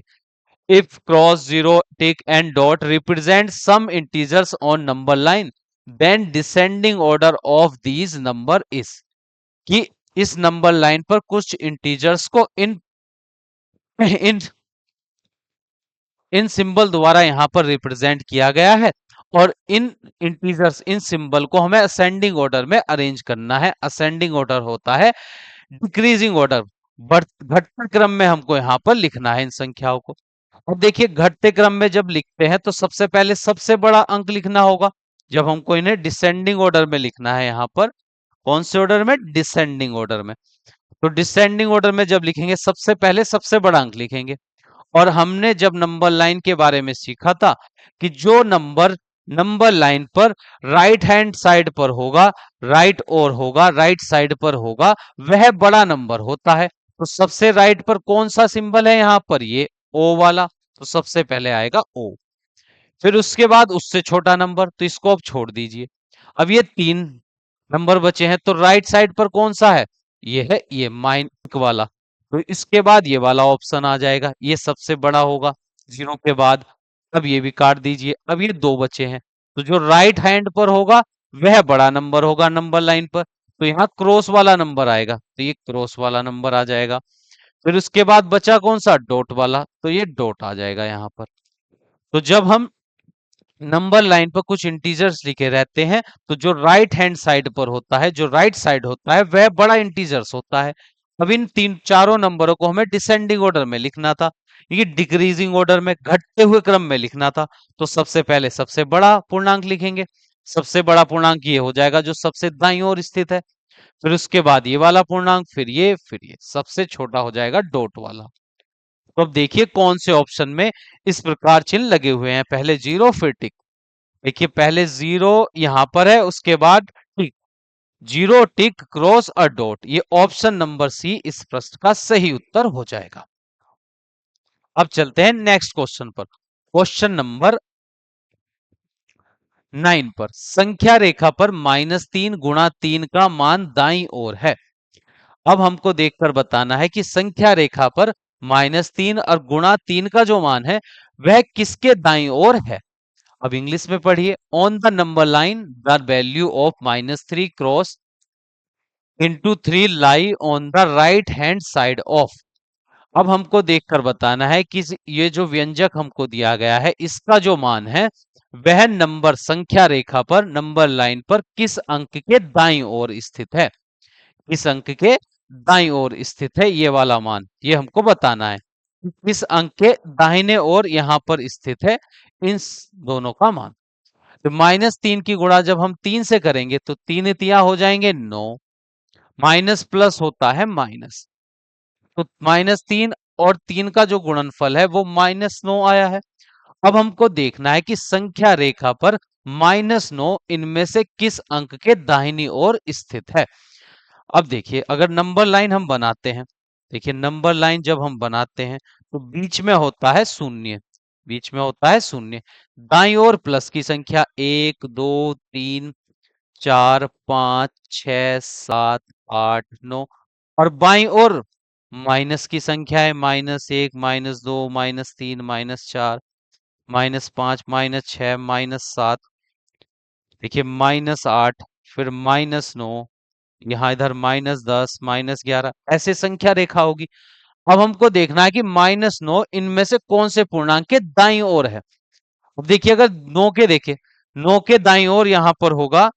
If cross, zero, tick and dot represent some integers on number line, then descending order of these number is, कि इस नंबर लाइन पर कुछ इंटीजर्स को इन इन इन सिंबल द्वारा यहां पर रिप्रेजेंट किया गया है, और इन इंटीजर्स, इन सिंबल को हमें असेंडिंग ऑर्डर में अरेंज करना है। असेंडिंग ऑर्डर होता है डिक्रीजिंग ऑर्डर, घटते क्रम में हमको यहां पर लिखना है इन संख्याओं को। अब देखिए घटते क्रम में जब लिखते हैं तो सबसे पहले सबसे बड़ा अंक लिखना होगा। जब हमको इन्हें डिसेंडिंग ऑर्डर में लिखना है, यहां पर कौन से ऑर्डर में, डिसेंडिंग ऑर्डर में। तो डिसेंडिंग ऑर्डर में जब लिखेंगे सबसे पहले सबसे बड़ा अंक लिखेंगे। और हमने जब नंबर लाइन के बारे में सीखा था कि जो नंबर नंबर लाइन पर राइट हैंड साइड पर होगा, राइट साइड पर होगा, वह बड़ा नंबर होता है। तो सबसे राइट पर कौन सा सिंबल है यहां पर, ये ओ वाला। तो सबसे पहले आएगा ओ। फिर उसके बाद उससे छोटा नंबर, तो इसको अब छोड़ दीजिए। अब ये 3 नंबर बचे हैं, तो राइट साइड पर कौन सा है, ये है ये माइनस वाला। तो इसके बाद ये वाला ऑप्शन आ जाएगा, ये सबसे बड़ा होगा जीरो के बाद। अब ये भी काट दीजिए। अब ये 2 बचे हैं, तो जो राइट हैंड पर होगा वह बड़ा नंबर होगा नंबर लाइन पर। तो यहाँ क्रॉस वाला नंबर आएगा, तो ये क्रॉस वाला नंबर आ जाएगा। फिर उसके बाद बचा कौन सा, डॉट वाला, तो ये डॉट आ जाएगा यहाँ पर। तो जब हम नंबर लाइन पर कुछ इंटीजर्स लिखे रहते हैं, तो जो राइट हैंड साइड पर होता है, जो राइट साइड होता है, वह बड़ा इंटीजर्स होता है। अब इन तीन चारों नंबरों को हमें डिसेंडिंग ऑर्डर में लिखना था, ये डिक्रीजिंग ऑर्डर में, घटते हुए क्रम में लिखना था। तो सबसे पहले सबसे बड़ा पूर्णांक लिखेंगे। सबसे बड़ा पूर्णांक ये हो जाएगा जो सबसे दाईं ओर स्थित है। फिर उसके बाद ये वाला पूर्णांक, फिर ये सबसे छोटा हो जाएगा डॉट वाला। तो अब देखिए कौन से ऑप्शन में इस प्रकार चिन्ह लगे हुए हैं, पहले जीरो फिर टिक। देखिए पहले जीरो यहां पर है, उसके बाद टिक, जीरो टिक क्रॉस और डॉट, ये ऑप्शन नंबर सी इस प्रश्न का सही उत्तर हो जाएगा। अब चलते हैं नेक्स्ट क्वेश्चन पर। क्वेश्चन नंबर 9 पर, संख्या रेखा पर -3 गुणा 3 का मान दाईं ओर है। अब हमको देखकर बताना है कि संख्या रेखा पर -3 और गुणा 3 का जो मान है वह किसके दाईं ओर है। अब इंग्लिश में पढ़िए। On the number line the value of -3 cross into 3 lie on the right hand side of. अब हमको देखकर बताना है कि ये जो व्यंजक हमको दिया गया है, इसका जो मान है वह नंबर संख्या रेखा पर, नंबर लाइन पर किस अंक के दाईं ओर स्थित है। किस अंक के दाईं ओर स्थित है ये वाला मान, ये हमको बताना है। किस अंक के दाहिने ओर यहां पर स्थित है इन दोनों का मान। तो -3 की गुणा जब हम 3 से करेंगे तो 3 तिया हो जाएंगे 9, माइनस प्लस होता है माइनस। तो -3 और 3 का जो गुणनफल है वो -9 आया है। अब हमको देखना है कि संख्या रेखा पर -9 इनमें से किस अंक के दाहिनी ओर स्थित है। अब देखिए अगर नंबर लाइन हम बनाते हैं, देखिए नंबर लाइन जब हम बनाते हैं तो बीच में होता है शून्य, बीच में होता है शून्य। दाईं ओर प्लस की संख्या 1 2 3 4 5 6 7 8 9, और बाईं ओर माइनस की संख्या है, -1, -2, -3, -4, -5, -6, -7, देखिए -8, फिर -9, यहाँ इधर -10, -11, ऐसे संख्या रेखा होगी। अब हमको देखना है कि -9 इनमें से कौन से पूर्णांक के दाईं ओर है। अब देखिए, अगर 9 के देखे, 9 के दाईं ओर यहां पर होगा,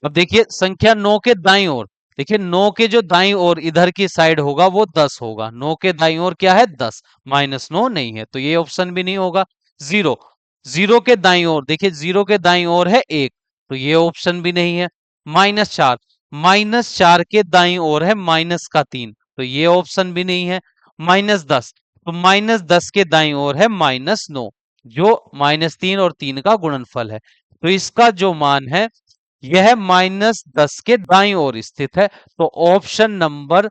अब देखिए संख्या 9 के दाईं ओर, देखिए 9 के जो दाईं ओर इधर की साइड होगा वो 10 होगा। 9 के दाईं ओर क्या है, 10, -9 नहीं है, तो ये ऑप्शन भी नहीं होगा। जीरो, जीरो के दाईं ओर देखिए, जीरो के दाईं ओर है 1, तो ये ऑप्शन भी नहीं है। -4, -4 के दाईं ओर है -3, तो ये ऑप्शन भी नहीं है। -10, तो -10 के दाईं ओर है -9, जो -3 और 3 का गुणनफल है। तो इसका जो मान है यह -10 के दाईं ओर स्थित है। तो ऑप्शन नंबर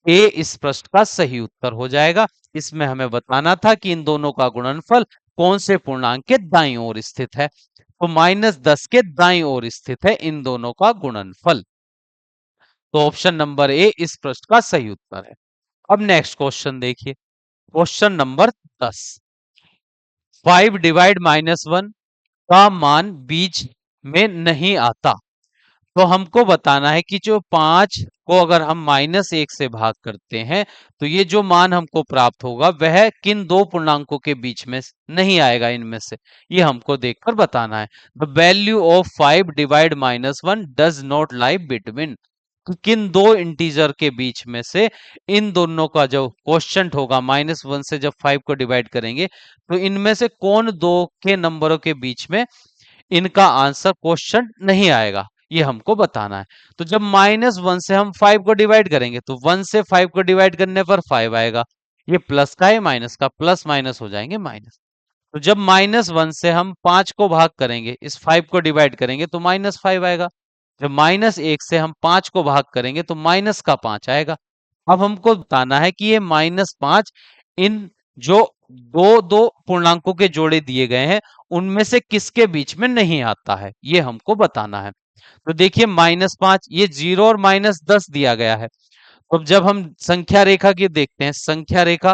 ए इस प्रश्न का सही उत्तर हो जाएगा। इसमें हमें बताना था कि इन दोनों का गुणनफल कौन से पूर्णांक के दाईं ओर स्थित है। तो -10 के दाईं ओर स्थित है इन दोनों का गुणनफल। तो ऑप्शन नंबर ए इस प्रश्न का सही उत्तर है। अब नेक्स्ट क्वेश्चन देखिए, क्वेश्चन नंबर 10। 5 डिवाइड -1 का मान बीच में नहीं आता। तो हमको बताना है कि जो 5 को अगर हम -1 से भाग करते हैं तो ये जो मान हमको प्राप्त होगा वह किन दो पूर्णांकों के बीच में नहीं आएगा, इनमें से ये हमको देखकर बताना है। The value of 5 divide -1 does not lie between, किन दो इंटीजर के बीच में से इन दोनों का जो क्वोशंट होगा, -1 से जब 5 को डिवाइड करेंगे तो इनमें से कौन दो के नंबरों के बीच में इनका आंसर क्वेश्चन नहीं आएगा, ये हमको बताना है। तो जब -1 से हम 5 को डिवाइड करेंगे तो 1 से 5 को डिवाइड करने पर 5 आएगा। ये प्लस का है माइनस का, प्लस माइनस हो जाएंगे माइनस। तो जब -1 से हम 5 को भाग करेंगे, इस 5 को डिवाइड करेंगे तो -5 आएगा। जब -1 से हम 5 को भाग करेंगे तो माइनस का 5 आएगा। अब हमको बताना है कि ये -5 इन जो दो दो पूर्णांकों के जोड़े दिए गए हैं उनमें से किसके बीच में नहीं आता है, ये हमको बताना है। तो देखिए -5, ये 0 और -10 दिया गया है। तो जब हम संख्या रेखा की देखते हैं, संख्या रेखा,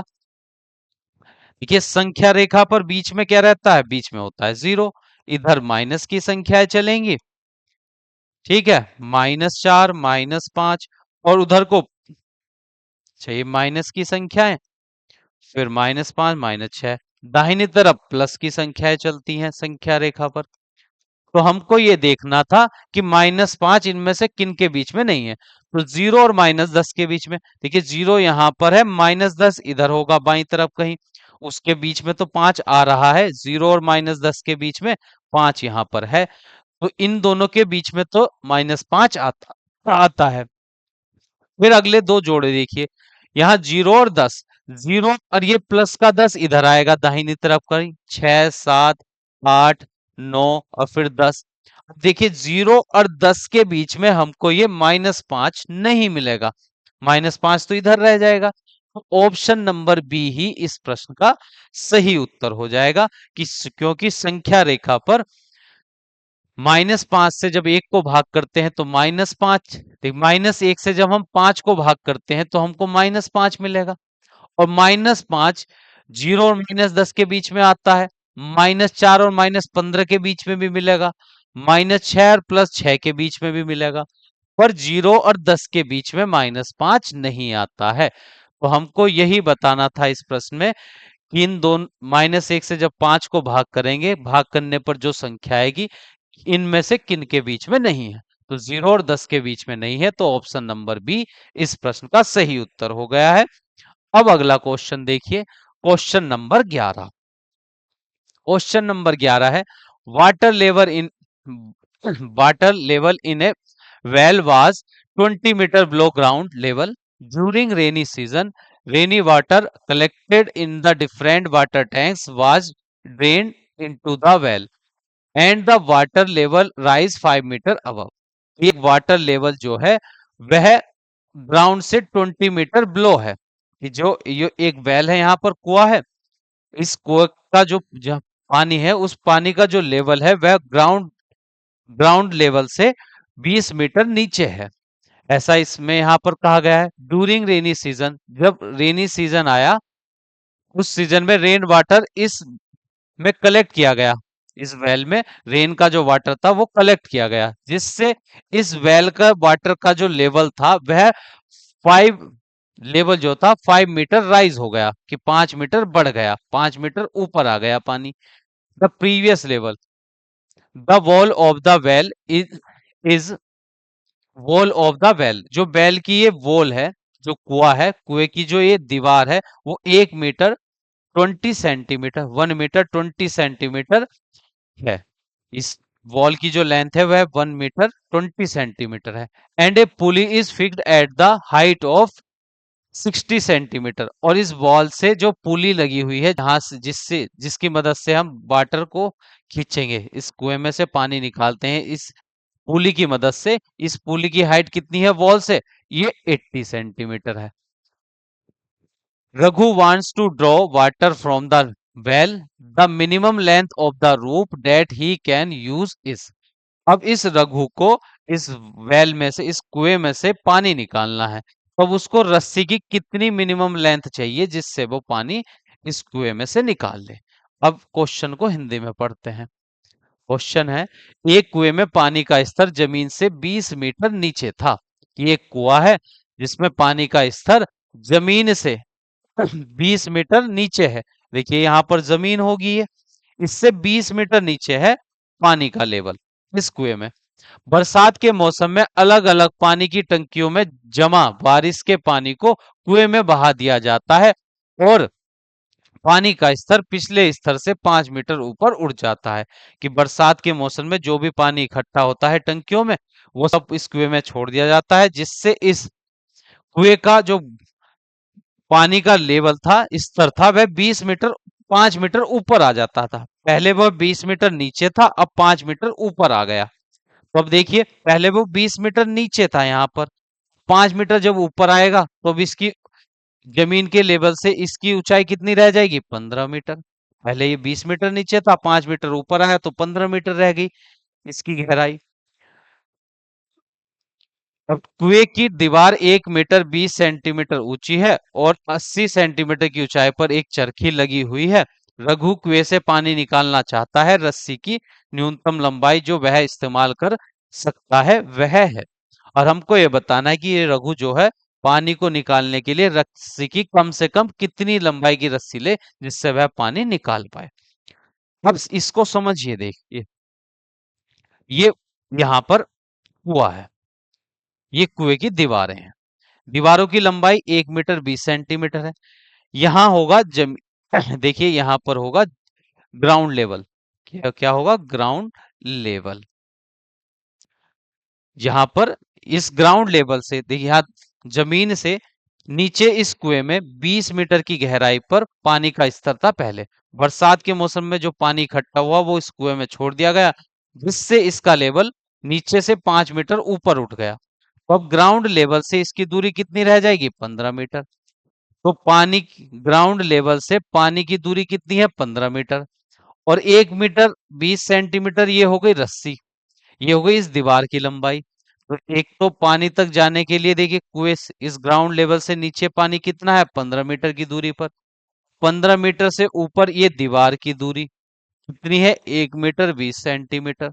देखिए संख्या रेखा पर बीच में क्या रहता है, बीच में होता है 0। इधर माइनस की संख्याएं चलेंगी, ठीक है, -4, -5, और उधर को चाहिए माइनस की संख्याएं, फिर -5, -6, दाहिनी तरफ प्लस की संख्याएं चलती हैं संख्या रेखा पर। तो हमको ये देखना था कि -5 इनमें से किन के बीच में नहीं है। तो 0 और -10 के बीच में, देखिए 0 यहां पर है, -10 इधर होगा बाई तरफ कहीं, उसके बीच में तो 5 आ रहा है, 0 और -10 के बीच में 5 यहां पर है। तो इन दोनों के बीच में तो -5 आता आता है। फिर अगले दो जोड़े देखिए, यहाँ 0 और 10, 0 और ये प्लस का 10 इधर आएगा दाहिनी तरफ का, 6, 7, 8, 9 और फिर 10। देखिए 0 और 10 के बीच में हमको ये -5 नहीं मिलेगा, -5 तो इधर रह जाएगा। तो ऑप्शन नंबर बी ही इस प्रश्न का सही उत्तर हो जाएगा, कि क्योंकि संख्या रेखा पर -5 से जब 1 को भाग करते हैं तो -5, -1 से जब हम 5 को भाग करते हैं तो हमको -5 मिलेगा। और -5 0 और -10 के बीच में आता है, -4 और -15 के बीच में भी मिलेगा, -6 और +6 के बीच में भी मिलेगा, पर 0 और 10 के बीच में -5 नहीं आता है। तो हमको यही बताना था इस प्रश्न में कि इन दोनों -1 से जब 5 को भाग करेंगे, भाग करने पर जो संख्या आएगी इनमें से किन के बीच में नहीं है। तो 0 और 10 के बीच में नहीं है, तो ऑप्शन नंबर बी इस प्रश्न का सही उत्तर हो गया है। अब अगला क्वेश्चन देखिए, क्वेश्चन नंबर 11। क्वेश्चन नंबर 11 है, water level in water level in A well was 20 meter below ground level during rainy season. Rainy water collected in the different water tanks was drained into the well and the water level rise 5 meter above. ये water level जो है वह ground से 20 metre below है। ये जो ये एक वेल है, यहाँ पर कुआं है, इस कुएं का जो पानी है उस पानी का जो लेवल है वह ग्राउंड ग्राउंड लेवल से 20 मीटर नीचे है, ऐसा इसमें यहाँ पर कहा गया है। ड्यूरिंग रेनी सीजन, जब रेनी सीजन आया उस सीजन में रेन वाटर इस में कलेक्ट किया गया, इस वेल में रेन का जो वाटर था वो कलेक्ट किया गया, जिससे इस वेल का वाटर का जो लेवल था वह 5 लेवल जो था 5 मीटर राइज हो गया, कि 5 मीटर बढ़ गया, 5 मीटर ऊपर आ गया पानी। The previous level, the wall of the well is wall of the well, जो वेल की ये वॉल है, जो कुआ है, कुएं की जो ये दीवार है वो 1 मीटर 20 सेंटीमीटर, 1 मीटर 20 सेंटीमीटर है। इस वॉल की जो लेंथ है वह 1 मीटर 20 सेंटीमीटर है। And A pulley is fixed at the height of 60 centimetre, और इस वॉल से जो पुली लगी हुई है जहां से जिसकी मदद से हम वाटर को खींचेंगे, इस कुएं में से पानी निकालते हैं इस पुली की मदद से, इस पुली की हाइट कितनी है वॉल से, ये 80 सेंटीमीटर है। Raghu wants to draw water from the well. The minimum length of the rope that he can use is. अब इस रघु को इस वेल में से, इस कुएं में से पानी निकालना है, तब उसको रस्सी की कितनी मिनिमम लेंथ चाहिए जिससे वो पानी इस कुएं में से निकाल ले। अब क्वेश्चन को हिंदी में पढ़ते हैं। क्वेश्चन है, एक कुएं में पानी का स्तर जमीन से 20 मीटर नीचे था। ये एक कुआं है जिसमें पानी का स्तर जमीन से 20 मीटर नीचे है। देखिए यहाँ पर जमीन होगी, ये इससे 20 मीटर नीचे है पानी का लेवल इस कुएं में। बरसात के मौसम में अलग अलग पानी की टंकियों में जमा बारिश के पानी को कुएं में बहा दिया जाता है, और पानी का स्तर पिछले स्तर से 5 मीटर ऊपर उठ जाता है, कि बरसात के मौसम में जो भी पानी इकट्ठा होता है टंकियों में वो सब इस कुएं में छोड़ दिया जाता है, जिससे इस कुएं का जो पानी का लेवल था, स्तर था, वह 20 मीटर 5 मीटर ऊपर आ जाता था। पहले वह 20 मीटर नीचे था, अब 5 मीटर ऊपर आ गया। तो अब देखिए, पहले वो 20 मीटर नीचे था, यहाँ पर 5 मीटर जब ऊपर आएगा तो अब इसकी जमीन के लेवल से इसकी ऊंचाई कितनी रह जाएगी, 15 मीटर। पहले ये 20 मीटर नीचे था, 5 मीटर ऊपर आया तो 15 मीटर रह गई इसकी गहराई। अब कुएं की दीवार 1 मीटर 20 सेंटीमीटर ऊंची है और 80 सेंटीमीटर की ऊंचाई पर एक चरखी लगी हुई है। रघु कुएं से पानी निकालना चाहता है, रस्सी की न्यूनतम लंबाई जो वह इस्तेमाल कर सकता है वह है। और हमको ये बताना है कि ये रघु जो है पानी को निकालने के लिए रस्सी की कम से कम कितनी लंबाई की रस्सी ले जिससे वह पानी निकाल पाए। अब इसको समझिए, देखिए ये यहाँ पर कुआ है, ये कुएं की दीवारें हैं, दीवारों की लंबाई 1 मीटर 20 सेंटीमीटर है। यहाँ होगा देखिए यहाँ पर होगा ग्राउंड लेवल, क्या क्या होगा, ग्राउंड लेवल। यहाँ पर इस ग्राउंड लेवल से देखिए, यहाँ जमीन से नीचे इस कुएं में 20 मीटर की गहराई पर पानी का स्तर था पहले। बरसात के मौसम में जो पानी इकट्ठा हुआ वो इस कुएं में छोड़ दिया गया, जिससे इसका लेवल नीचे से 5 मीटर ऊपर उठ गया। तो अब ग्राउंड लेवल से इसकी दूरी कितनी रह जाएगी, 15 मीटर। तो पानी ग्राउंड लेवल से पानी की दूरी कितनी है, 15 मीटर। और 1 मीटर 20 सेंटीमीटर ये हो गई रस्सी, ये हो गई इस दीवार की लंबाई। तो एक तो पानी तक जाने के लिए देखिए कुएं इस ग्राउंड लेवल से नीचे पानी कितना है, 15 मीटर की दूरी पर। 15 मीटर से ऊपर ये दीवार की दूरी कितनी है, 1 मीटर 20 सेंटीमीटर।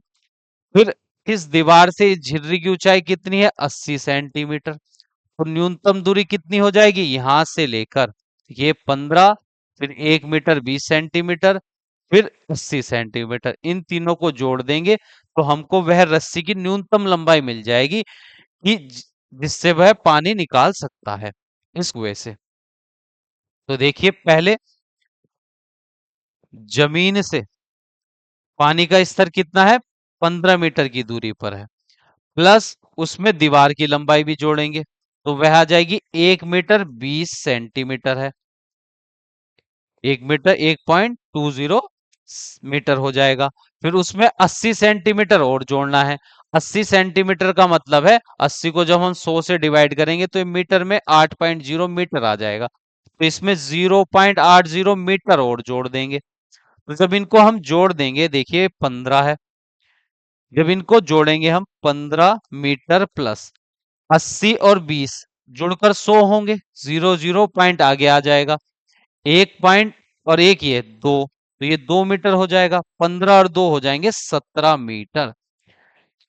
फिर इस दीवार से इस झिर्री की ऊंचाई कितनी है, 80 सेंटीमीटर। तो न्यूनतम दूरी कितनी हो जाएगी, यहां से लेकर ये 15, फिर 1 मीटर 20 सेंटीमीटर, फिर 80 सेंटीमीटर, इन तीनों को जोड़ देंगे तो हमको वह रस्सी की न्यूनतम लंबाई मिल जाएगी कि जिससे वह पानी निकाल सकता है इस कुएं से। तो देखिए, पहले जमीन से पानी का स्तर कितना है, 15 मीटर की दूरी पर है, प्लस उसमें दीवार की लंबाई भी जोड़ेंगे तो वह आ जाएगी 1 मीटर 20 सेंटीमीटर है। 1 मीटर 1.20 मीटर हो जाएगा। फिर उसमें 80 सेंटीमीटर और जोड़ना है। 80 सेंटीमीटर का मतलब है 80 को जब हम 100 से डिवाइड करेंगे तो ये मीटर में 8.0 मीटर आ जाएगा। तो इसमें 0.80 मीटर और जोड़ देंगे तो जब इनको हम जोड़ देंगे, देखिए 15 है, जब इनको जोड़ेंगे हम 15 मीटर प्लस 80 और 20 जुड़कर 100 होंगे, 0 0 पॉइंट आगे आ जाएगा, एक पॉइंट और एक ये 2, तो ये 2 मीटर हो जाएगा, 15 और 2 हो जाएंगे 17 मीटर।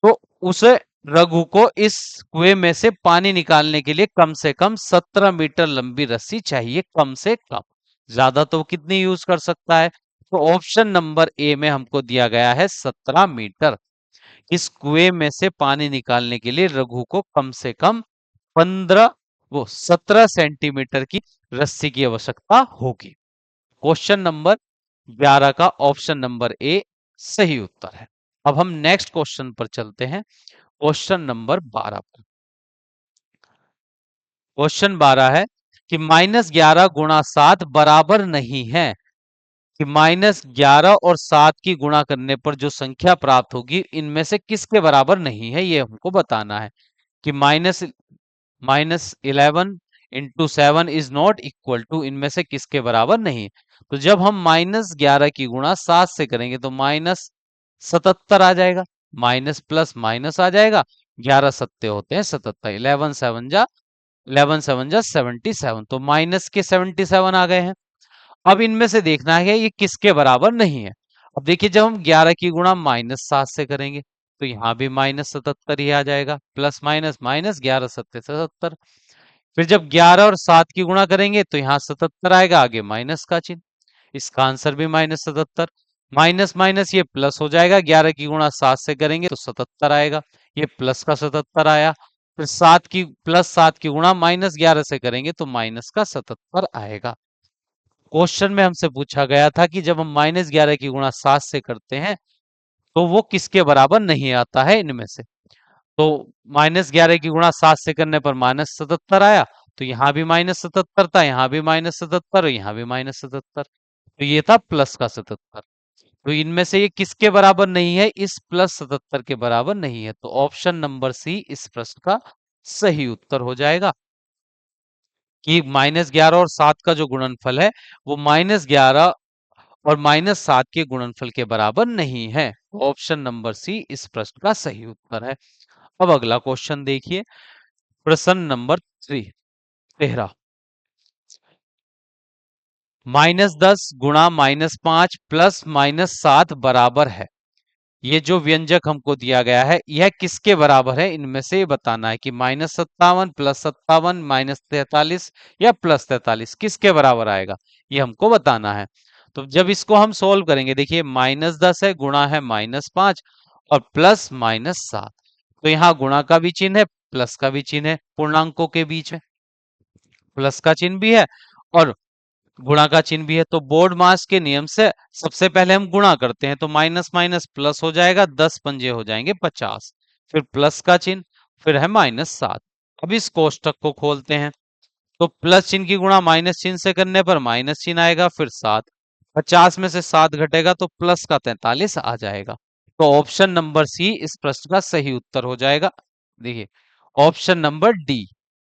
तो उस रघु को इस कुएं में से पानी निकालने के लिए कम से कम 17 मीटर लंबी रस्सी चाहिए, कम से कम। ज्यादा तो कितनी यूज कर सकता है? तो ऑप्शन नंबर ए में हमको दिया गया है 17 मीटर। इस कुएं में से पानी निकालने के लिए रघु को कम से कम 15 वो 17 सेंटीमीटर की रस्सी की आवश्यकता होगी। क्वेश्चन नंबर 11 का ऑप्शन नंबर ए सही उत्तर है। अब हम नेक्स्ट क्वेश्चन पर चलते हैं, क्वेश्चन नंबर 12 पर। क्वेश्चन 12 है कि -11 × 7 बराबर नहीं है, कि -11 और 7 की गुणा करने पर जो संख्या प्राप्त होगी इनमें से किसके बराबर नहीं है, ये हमको बताना है। कि -11 × 7 इज नॉट इक्वल टू, इनमें से किसके बराबर नहीं है। तो जब हम -11 की गुणा 7 से करेंगे तो -77 आ जाएगा, माइनस प्लस माइनस आ जाएगा, 11 सत्ते होते हैं 77, 11 7 जा 77, तो माइनस के 77 आ गए हैं। अब इनमें से देखना है ये किसके बराबर नहीं है। अब देखिए जब हम 11 की गुणा -7 से करेंगे तो यहाँ भी -77 ही आ जाएगा, प्लस माइनस माइनस, 11 सत्ते 77। फिर जब 11 और 7 की गुणा करेंगे तो यहाँ 77 आएगा, आगे माइनस का चिन्ह, इसका आंसर भी -77। माइनस माइनस ये प्लस हो जाएगा, 11 की गुणा 7 से करेंगे तो 77 आएगा, ये प्लस का 77 आया। फिर 7 की गुणा -11 से करेंगे तो माइनस का 77 आएगा। क्वेश्चन में हमसे पूछा गया था कि जब हम -11 की गुणा 7 से करते हैं तो वो किसके बराबर नहीं आता है इनमें से। तो -11 की गुणा 7 से करने पर -77 आया, तो यहाँ भी -77 था, यहाँ भी -77 और यहाँ भी -77, तो ये था प्लस का 77। तो इनमें से ये किसके बराबर नहीं है, इस +77 के बराबर नहीं है, तो ऑप्शन नंबर सी इस प्रश्न का सही उत्तर हो जाएगा। कि -11 और 7 का जो गुणनफल है वो -11 और -7 के गुणनफल के बराबर नहीं है। ऑप्शन नंबर सी इस प्रश्न का सही उत्तर है। अब अगला क्वेश्चन देखिए, प्रश्न नंबर 13। -10 गुणा -5 प्लस -7 बराबर है। ये जो व्यंजक हमको दिया गया है यह किसके बराबर है, इनमें से बताना है कि -57 +57 -43 या +43 किसके बराबर आएगा, ये हमको बताना है। तो जब इसको हम सोल्व करेंगे, देखिए -10 है, गुणा है -5 और प्लस -7, तो यहाँ गुणा का भी चिन्ह है, प्लस का भी चिन्ह है, पूर्णांकों के बीच में प्लस का चिन्ह भी है और गुणा का चिन्ह भी है। तो बोर्ड मास के नियम से सबसे पहले हम गुणा करते हैं, तो माइनस माइनस प्लस हो जाएगा, 10 पंजे हो जाएंगे 50, फिर प्लस का चिन्ह, फिर है -7। अब इस कोष्टक को खोलते हैं, तो प्लस चिन्ह की गुणा माइनस चिन्ह से करने पर माइनस चिन्ह आएगा, फिर 7, 50 में से 7 घटेगा तो प्लस का 43 आ जाएगा। तो ऑप्शन नंबर सी इस प्रश्न का सही उत्तर हो जाएगा। देखिए ऑप्शन नंबर डी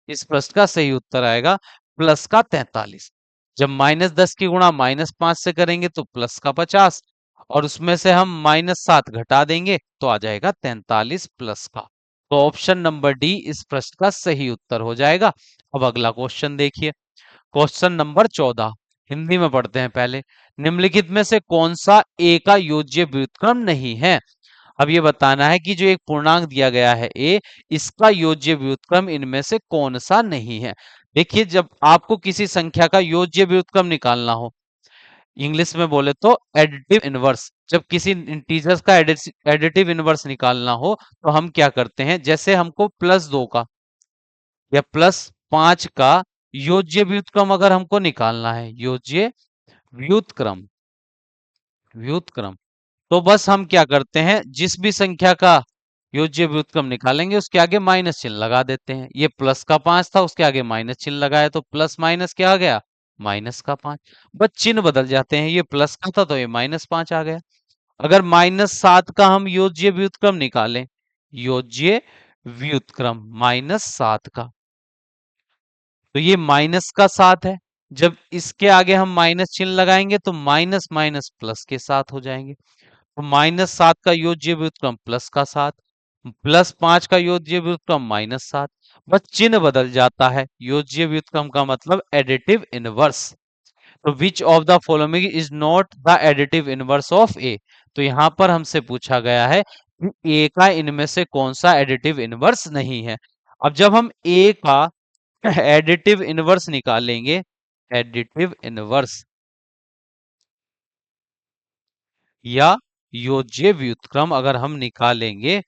इस प्रश्न का सही उत्तर आएगा, प्लस का 43। जब -10 की गुणा -5 से करेंगे तो प्लस का 50 और उसमें से हम -7 घटा देंगे तो आ जाएगा 43 प्लस का। तो ऑप्शन नंबर डी इस प्रश्न का सही उत्तर हो जाएगा। अब अगला क्वेश्चन देखिए, क्वेश्चन नंबर 14, हिंदी में पढ़ते हैं पहले। निम्नलिखित में से कौन सा ए का योज्य व्युत्क्रम नहीं है। अब ये बताना है कि जो एक पूर्णांक दिया गया है ए, इसका योज्य व्युत्क्रम इनमें से कौन सा नहीं है। देखिए जब आपको किसी संख्या का योज्य व्युत्क्रम निकालना हो, इंग्लिश में बोले तो एडिटिव इनवर्स, जब किसी इंटीजर्स का एडिटिव इनवर्स निकालना हो तो हम क्या करते हैं, जैसे हमको +2 का या +5 का योज्य व्युत्क्रम अगर हमको निकालना है, योज्य व्युत्क्रम व्युत्क्रम, तो बस हम क्या करते हैं, जिस भी संख्या का योज्य व्युत्क्रम निकालेंगे उसके आगे माइनस चिन्ह लगा देते हैं। ये प्लस का 5 था, उसके आगे माइनस चिन्ह लगाया तो प्लस माइनस क्या आ गया, माइनस का 5। बस चिन्ह बदल जाते हैं, ये प्लस का था तो ये -5 आ गया। अगर -7 का हम योज्य व्युत्क्रम निकालें, योज्य व्युत्क्रम -7 का, तो ये -7 है, जब इसके आगे हम माइनस चिन्ह लगाएंगे तो माइनस माइनस प्लस के साथ हो जाएंगे। तो -7 का योज्य व्युत्क्रम +7, +5 का योज्य व्युत्क्रम -7। बस चिन्ह बदल जाता है। योज्य व्युत्क्रम का मतलब एडिटिव इनवर्स। तो which of the following is not the additive inverse of A. तो यहां पर हमसे पूछा गया है कि ए का इनमें से कौन सा एडिटिव इनवर्स नहीं है। अब जब हम ए का एडिटिव इनवर्स निकालेंगे, एडिटिव इनवर्स या योज्य व्युत्क्रम अगर हम निकालेंगे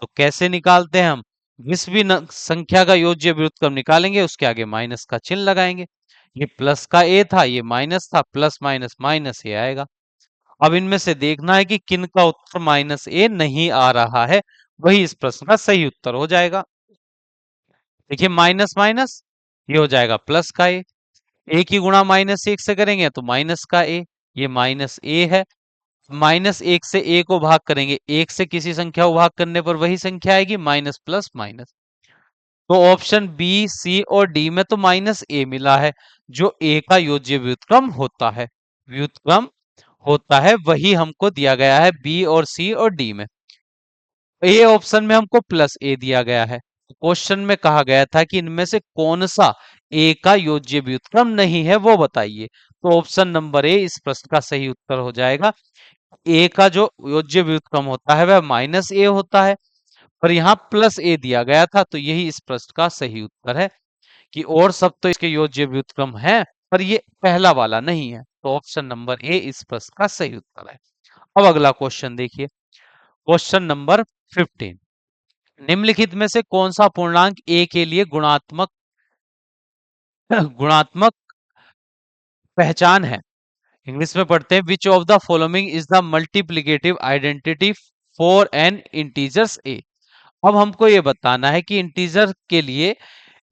तो कैसे निकालते हैं हम? जिस भी संख्या का योज्य व्युत्क्रम निकालेंगे उसके आगे माइनस का चिन्ह लगाएंगे। ये प्लस का ए था, ये माइनस था, प्लस माइनस माइनस ए आएगा। अब इनमें से देखना है कि किन का उत्तर माइनस ए नहीं आ रहा है, वही इस प्रश्न का सही उत्तर हो जाएगा। देखिए माइनस माइनस ये हो जाएगा प्लस का ए की गुणा -1 से करेंगे तो माइनस का ए, ये माइनस ए है। -1 से ए को भाग करेंगे, एक से किसी संख्या को भाग करने पर वही संख्या आएगी, माइनस प्लस माइनस। तो ऑप्शन बी सी और डी में तो माइनस ए मिला है, जो ए का योज्य व्युत्क्रम होता है। व्युत्क्रम होता है वही हमको दिया गया है बी और सी और डी में। ए ऑप्शन में हमको प्लस ए दिया गया है। क्वेश्चन में कहा गया था कि इनमें से कौन सा ए का योज्य व्युत्क्रम नहीं है वो बताइए। तो ऑप्शन नंबर ए इस प्रश्न का सही उत्तर हो जाएगा। ए का जो योज्य व्युत्क्रम होता है वह माइनस ए होता है, पर यहाँ प्लस ए दिया गया था, तो यही इस प्रश्न का सही उत्तर है। कि और सब तो इसके योज्य व्युत्क्रम है, पर ये पहला वाला नहीं है। तो ऑप्शन नंबर ए इस प्रश्न का सही उत्तर है। अब अगला क्वेश्चन देखिए, क्वेश्चन नंबर 15। निम्नलिखित में से कौन सा पूर्णांक ए के लिए गुणात्मक गुणात्मक पहचान है? इंग्लिश में पढ़ते हैं, which of the following is the multiplicative identity for an integers A. अब हमको ये बताना है कि इंटीजर के लिए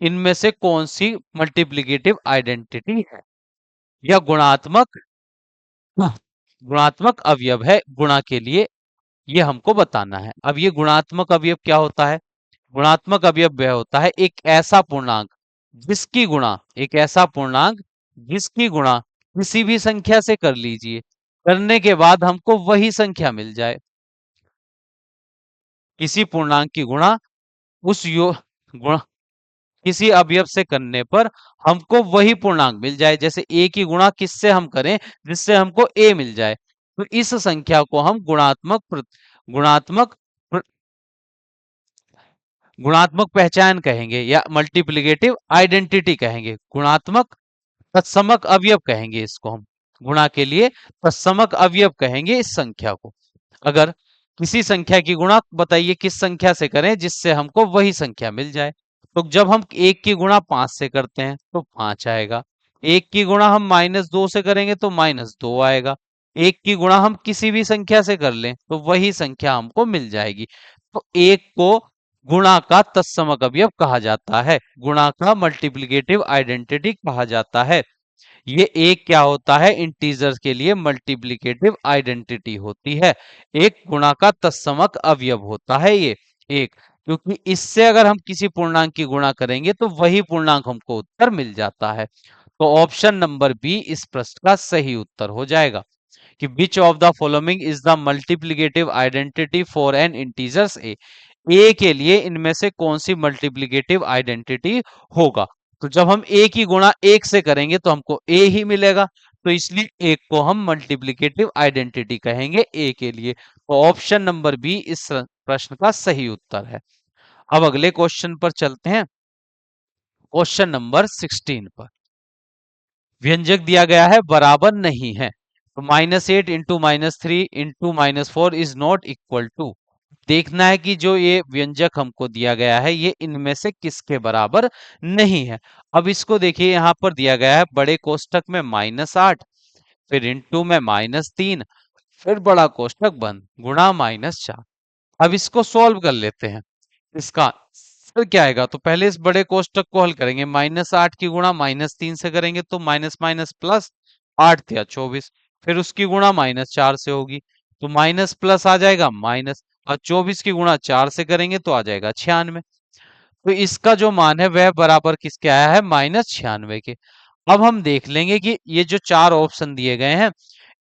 इनमें से कौन सी मल्टीप्लिकेटिव आइडेंटिटी है या गुणात्मक अवयव है गुणा के लिए, ये हमको बताना है। अब ये गुणात्मक अवयव क्या होता है? गुणात्मक अवयव वह होता है एक ऐसा पूर्णांक जिसकी गुणा, एक ऐसा पूर्णांक जिसकी गुणा किसी भी संख्या से कर लीजिए, करने के बाद हमको वही संख्या मिल जाए। किसी पूर्णांक की गुणा उस गुणा किसी अवयव से करने पर हमको वही पूर्णांक मिल जाए। जैसे ए की गुणा किससे हम करें जिससे हमको ए मिल जाए, तो इस संख्या को हम गुणात्मक गुणात्मक पहचान कहेंगे या मल्टीप्लिकेटिव आइडेंटिटी कहेंगे। गुणात्मक तत्समक अवयव कहेंगे इसको हम। गुणा के लिए तत्समक अवयव कहेंगे इस संख्या को। अगर किसी संख्या की गुणा बताइए किस संख्या से करें जिससे हमको वही संख्या मिल जाए। तो जब हम एक की गुणा 5 से करते हैं तो 5 आएगा। एक की गुणा हम -2 से करेंगे तो -2 आएगा। एक की गुणा हम किसी भी संख्या से कर लें तो वही संख्या हमको मिल जाएगी। तो एक को गुणा का तत्समक अवयव कहा जाता है, गुणा का मल्टीप्लिकेटिव आइडेंटिटी कहा जाता है। ये एक क्या होता है? इंटीजर्स के लिए मल्टीप्लिकेटिव आइडेंटिटी होती है, एक गुणा का तत्समक अवयव होता है ये एक। क्योंकि इससे अगर हम किसी पूर्णांक की गुणा करेंगे तो वही पूर्णांक हमको उत्तर मिल जाता है। तो ऑप्शन नंबर बी इस प्रश्न का सही उत्तर हो जाएगा कि which of the following is the multiplicative identity for an integers A के लिए इनमें से कौन सी मल्टीप्लिकेटिव आइडेंटिटी होगा। तो जब हम ए की गुणा 1 से करेंगे तो हमको ए ही मिलेगा, तो इसलिए एक को हम मल्टीप्लिकेटिव आइडेंटिटी कहेंगे ए के लिए। तो ऑप्शन नंबर बी इस प्रश्न का सही उत्तर है। अब अगले क्वेश्चन पर चलते हैं, क्वेश्चन नंबर 16 पर। व्यंजक दिया गया है बराबर नहीं है, तो -8 into -3 into -4 is not equal to. देखना है कि जो ये व्यंजक हमको दिया गया है ये इनमें से किसके बराबर नहीं है। अब इसको देखिए, यहाँ पर दिया गया है बड़े कोष्टक में -8, फिर इंटू में -3, फिर बड़ा कोष्टक बंद गुणा -4। अब इसको सॉल्व कर लेते हैं। इसका आंसर क्या आएगा? तो पहले इस बड़े कोष्टक को हल करेंगे। -8 की गुणा -3 से करेंगे तो माइनस माइनस प्लस, 8 या 24, फिर उसकी गुणा -4 से होगी तो माइनस प्लस आ जाएगा माइनस, और 24 की गुणा 4 से करेंगे तो आ जाएगा 96। तो इसका जो मान है वह बराबर किसके आया है, -96 के। अब हम देख लेंगे कि ये जो चार ऑप्शन दिए गए हैं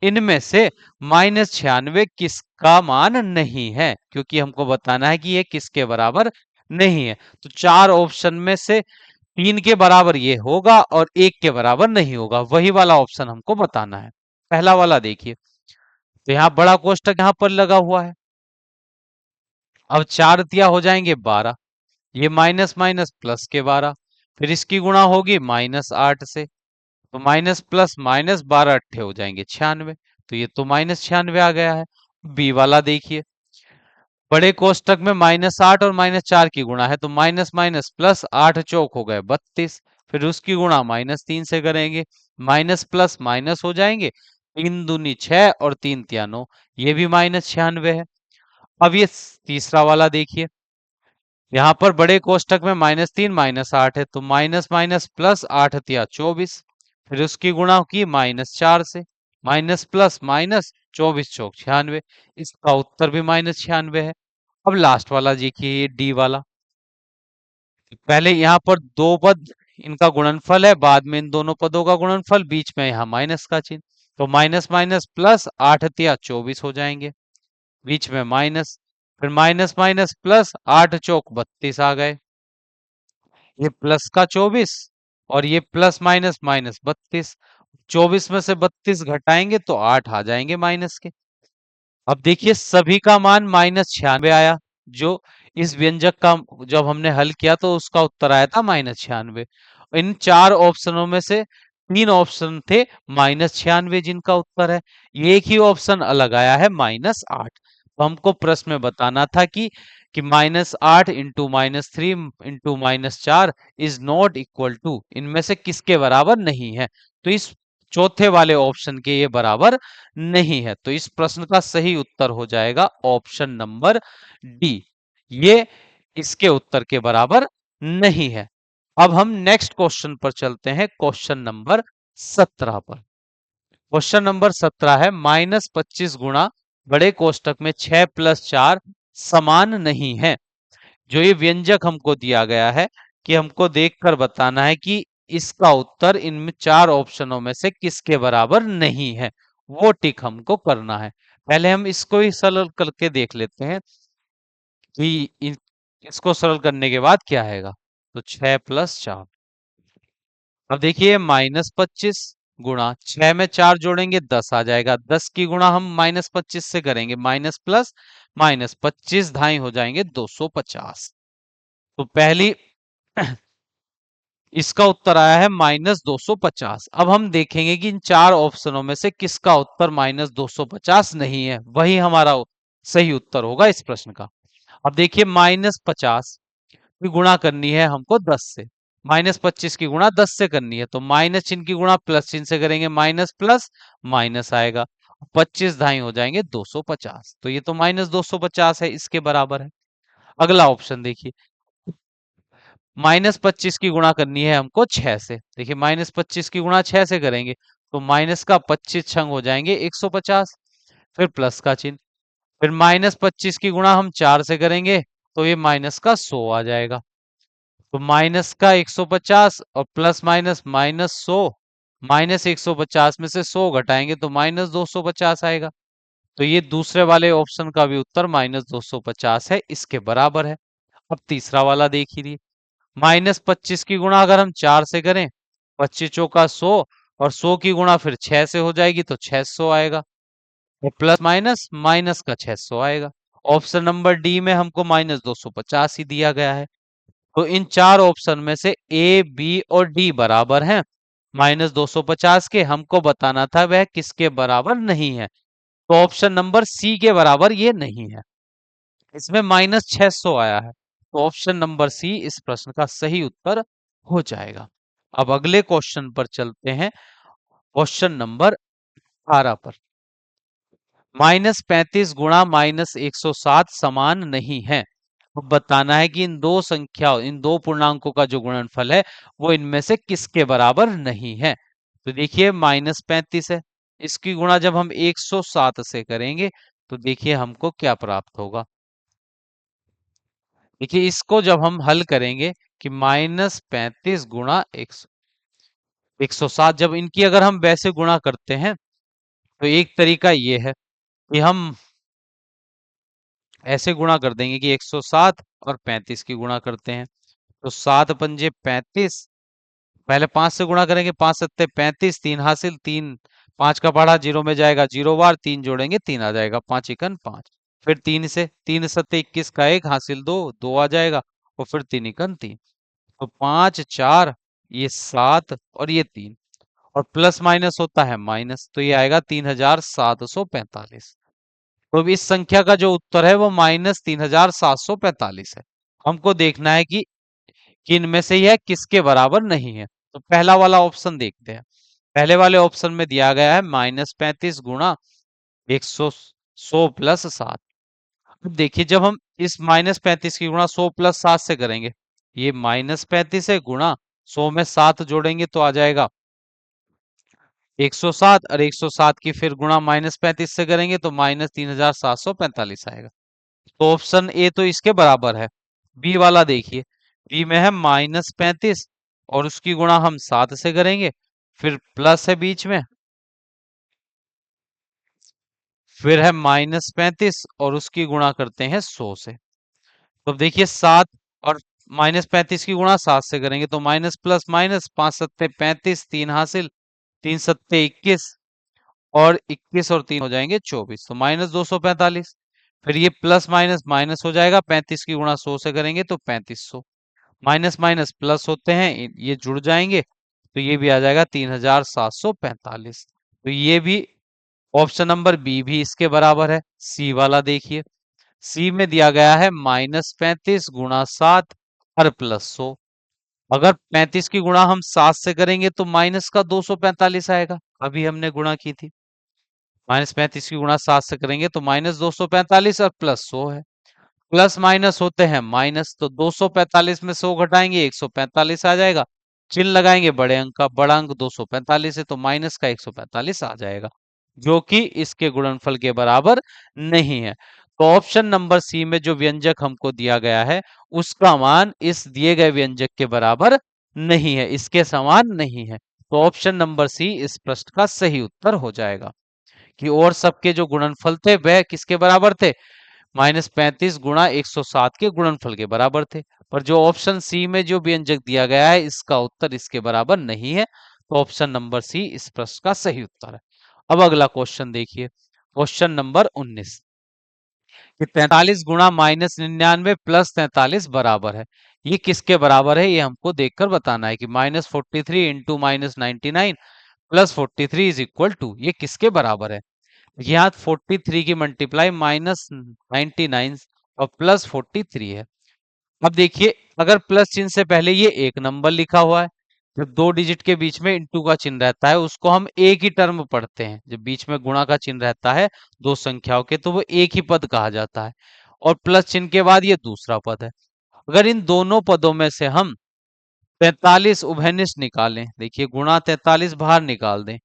इनमें से -96 किसका मान नहीं है, क्योंकि हमको बताना है कि ये किसके बराबर नहीं है। तो चार ऑप्शन में से तीन के बराबर ये होगा और एक के बराबर नहीं होगा, वही वाला ऑप्शन हमको बताना है। पहला वाला देखिए, तो यहाँ बड़ा कोष्टक यहाँ पर लगा हुआ है। अब चार तिया हो जाएंगे 12, ये माइनस माइनस प्लस के 12, फिर इसकी गुणा होगी -8 से, तो माइनस प्लस माइनस 12 अट्ठे हो जाएंगे 96, तो ये तो -96 आ गया है। बी वाला देखिए, बड़े कोष्टक में -8 और -4 की गुणा है, तो माइनस माइनस प्लस 8 चौक हो गए 32, फिर उसकी गुणा -3 से करेंगे, माइनस प्लस माइनस हो जाएंगे, 3 दूनी 6 और 3 तिया 9, ये भी -96 है। अब ये तीसरा वाला देखिए, यहाँ पर बड़े कोष्टक में -3 -8 है, तो माइनस माइनस प्लस 8 तिया 24, फिर उसकी गुणा की -4 से, माइनस प्लस माइनस 24 चौक 96, इसका उत्तर भी -96 है। अब लास्ट वाला देखिए, ये डी वाला, पहले यहाँ पर दो पद इनका गुणनफल है, बाद में इन दोनों पदों का गुणनफल, बीच में यहाँ माइनस का चिन्ह, तो माइनस माइनस प्लस 8 तिया 24 हो जाएंगे, बीच में माइनस, फिर माइनस माइनस प्लस 8 चौक 32 आ गए, ये प्लस का 24 और ये प्लस माइनस माइनस 32, 24 में से 32 घटाएंगे तो 8 आ जाएंगे माइनस के। अब देखिए सभी का मान -96 आया, जो इस व्यंजक का जब हमने हल किया तो उसका उत्तर आया था -96। इन चार ऑप्शनों में से तीन ऑप्शन थे -96 जिनका उत्तर है, ये एक ही ऑप्शन अलग आया है -8। तो हमको प्रश्न में बताना था कि -8 into -3 into -4 is not equal to, इनमें से किसके बराबर नहीं है। तो इस चौथे वाले ऑप्शन के ये बराबर नहीं है, तो इस प्रश्न का सही उत्तर हो जाएगा ऑप्शन नंबर डी, ये इसके उत्तर के बराबर नहीं है। अब हम नेक्स्ट क्वेश्चन पर चलते हैं, क्वेश्चन नंबर 17 पर। क्वेश्चन नंबर 17 है, -25 गुणा बड़े कोष्टक में 6 + 4 समान नहीं है। जो ये व्यंजक हमको दिया गया है कि हमको देखकर बताना है कि इसका उत्तर इनमें चार ऑप्शनों में से किसके बराबर नहीं है, वो टिक हमको करना है। पहले हम इसको ही सरल करके देख लेते हैं कि इसको सरल करने के बाद क्या आएगा। तो 6 + 4, अब देखिए -25 गुणा 6 में 4 जोड़ेंगे 10 आ जाएगा, 10 की गुणा हम -25 से करेंगे, माइनस प्लस माइनस 25 धाई हो जाएंगे 250। तो पहली इसका उत्तर आया है -250। अब हम देखेंगे कि इन चार ऑप्शनों में से किसका उत्तर -250 नहीं है, वही हमारा सही उत्तर होगा इस प्रश्न का। अब देखिए -50 की गुणा करनी है हमको 10 से, -25 की गुणा 10 से करनी है, तो माइनस चिन्ह की गुणा प्लस चिन्ह से करेंगे, माइनस प्लस माइनस आएगा, 25 धाई हो जाएंगे 250, तो ये तो -250 है, इसके बराबर है। अगला ऑप्शन देखिए, -25 की गुणा करनी है हमको 6 से, देखिए -25 की गुणा 6 से करेंगे तो माइनस का 25 छंग हो जाएंगे 150, फिर प्लस का चिन्ह, फिर -25 की गुणा हम 4 से करेंगे तो ये माइनस का 100 आ जाएगा, तो माइनस का 150 और प्लस माइनस -100, -150 में से 100 घटाएंगे तो -250 आएगा, तो ये दूसरे वाले ऑप्शन का भी उत्तर -250 है, इसके बराबर है। अब तीसरा वाला देखिए, -25 की गुणा अगर हम 4 से करें, 25 चौका 100 और 100 की गुणा फिर 6 से हो जाएगी तो 600 आएगा, और प्लस माइनस माइनस का 600 आएगा। ऑप्शन नंबर डी में हमको -250 ही दिया गया है, तो इन चार ऑप्शन में से ए बी और डी बराबर हैं -250 के, हमको बताना था वह किसके बराबर नहीं है, तो ऑप्शन नंबर सी के बराबर ये नहीं है, इसमें -600 आया है, तो ऑप्शन नंबर सी इस प्रश्न का सही उत्तर हो जाएगा। अब अगले क्वेश्चन पर चलते हैं, क्वेश्चन नंबर 18 पर। -35 गुणा -107 समान नहीं है। अब बताना है कि इन दो संख्या, इन दो पूर्णांकों का जो गुणनफल है वो इनमें से किसके बराबर नहीं है। तो देखिए -35 है, इसकी गुणा जब हम 107 से करेंगे तो देखिए हमको क्या प्राप्त होगा। देखिए इसको जब हम हल करेंगे कि -35 गुणा 107, जब इनकी अगर हम वैसे गुणा करते हैं तो एक तरीका ये है कि हम ऐसे गुणा कर देंगे कि 107 और 35 की गुणा करते हैं, तो 7 पंजे 35, पहले 5 से गुणा करेंगे, 5 सत्ते 35, 3 हासिल, 3 5 का पढ़ा 0 में जाएगा, 0 बार 3 जोड़ेंगे 3 आ जाएगा, 5 एकन 5। फिर 3 सत्ते 21 का 1 हासिल 2 2 आ जाएगा, और फिर 3 एकन 3, तो 5 4, ये 7 और ये 3, और प्लस माइनस होता है माइनस, तो ये आएगा 3745। तो अब इस संख्या का जो उत्तर है वो -3745 है। हमको देखना है कि इनमें से यह किसके बराबर नहीं है। तो पहला वाला ऑप्शन देखते हैं। पहले वाले ऑप्शन में दिया गया है -35 गुणा 100 अब देखिए जब हम इस -35 की गुणा 100 + 7 से करेंगे, ये -35 है, गुणा 100 में 7 जोड़ेंगे तो आ जाएगा 107, और 107 की फिर गुणा -35 से करेंगे तो -3745 आएगा। तो ऑप्शन ए तो इसके बराबर है। बी वाला देखिए, बी में है -35 और उसकी गुणा हम 7 से करेंगे, फिर प्लस है बीच में, फिर है -35 और उसकी गुणा करते हैं 100 से। तो अब देखिए 7 और -35 की गुणा 7 से करेंगे तो माइनस प्लस माइनस, 5 सत्ते 35, 3 हासिल, 3 सत्ते 21, और 21 और 3 हो जाएंगे 24, तो -245। फिर ये प्लस माइनस माइनस हो जाएगा, 35 की गुणा 100 से करेंगे तो 3500, माइनस माइनस प्लस होते हैं, ये जुड़ जाएंगे, तो ये भी आ जाएगा 3745। तो ये भी ऑप्शन नंबर बी भी इसके बराबर है। सी वाला देखिए, सी में दिया गया है -35 गुणा 7 और +100। अगर 35 की गुणा हम 7 से करेंगे तो माइनस का 245 आएगा, अभी हमने गुणा की थी। -35 की गुणा 7 से करेंगे तो -245 और +100 है, प्लस माइनस होते हैं माइनस, तो 245 में 100 घटाएंगे 145 आ जाएगा, चिन्ह लगाएंगे बड़े अंक का, बड़ा अंक 245 है, तो माइनस का 145 आ जाएगा, जो कि इसके गुणनफल के बराबर नहीं है। तो ऑप्शन नंबर सी में जो व्यंजक हमको दिया गया है उसका मान इस दिए गए व्यंजक के बराबर नहीं है, इसके समान नहीं है। तो ऑप्शन नंबर सी इस प्रश्न का सही उत्तर हो जाएगा कि और सबके जो गुणनफल थे वह किसके बराबर थे, -35 गुणा 107 के गुणनफल के बराबर थे। पर जो ऑप्शन सी में जो व्यंजक दिया गया है इसका उत्तर इसके बराबर नहीं है, तो ऑप्शन नंबर सी इस प्रश्न का सही उत्तर है। अब अगला क्वेश्चन देखिए, क्वेश्चन नंबर 19, कि 43 गुणा -99 + 43 बराबर है, ये किसके बराबर है, ये हमको देखकर बताना है कि -43 इंटू -99 + 43 इज इक्वल टू, ये किसके बराबर है। यहाँ 43 की मल्टीप्लाई -99 और +43 है। अब देखिए अगर प्लस चिन्ह से पहले ये एक नंबर लिखा हुआ है, जब दो डिजिट के बीच में इंटू का चिन्ह रहता है उसको हम एक ही टर्म पढ़ते हैं, जब बीच में गुणा का चिन्ह रहता है दो संख्याओं के तो वो एक ही पद कहा जाता है, और प्लस चिन्ह के बाद ये दूसरा पद है। अगर इन दोनों पदों में से हम 43 उभयनिष्ठ निकालें, देखिए गुणा 43 बाहर निकाल दें,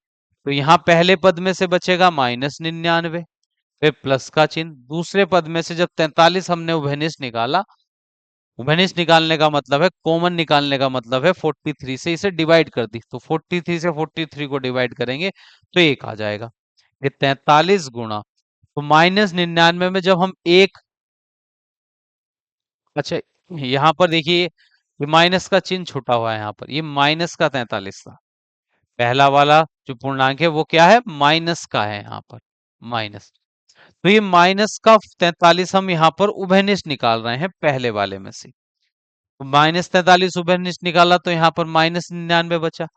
तो यहाँ पहले पद में से बचेगा -99, फिर प्लस का चिन्ह, दूसरे पद में से जब 43 हमने उभयनिष्ठ निकाला, उभयनिष्ठ निकालने का मतलब है, कॉमन निकालने का मतलब है 43 से इसे डिवाइड कर दी, तो 43 से 43 को डिवाइड करेंगे तो एक आ जाएगा। ये 43 गुणा, तो -99 में जब हम एक, अच्छा यहाँ पर देखिए ये माइनस का चिन्ह छुटा हुआ है, यहाँ पर ये माइनस का 43 था, पहला वाला जो पूर्णांक है वो क्या है, माइनस का है, यहाँ पर माइनस, तो ये माइनस का 43 हम यहाँ पर उभयनिष्ठ निकाल रहे हैं पहले वाले में से, तो -43 उभयनिष्ठ निकाला तो यहाँ पर -99 बचा,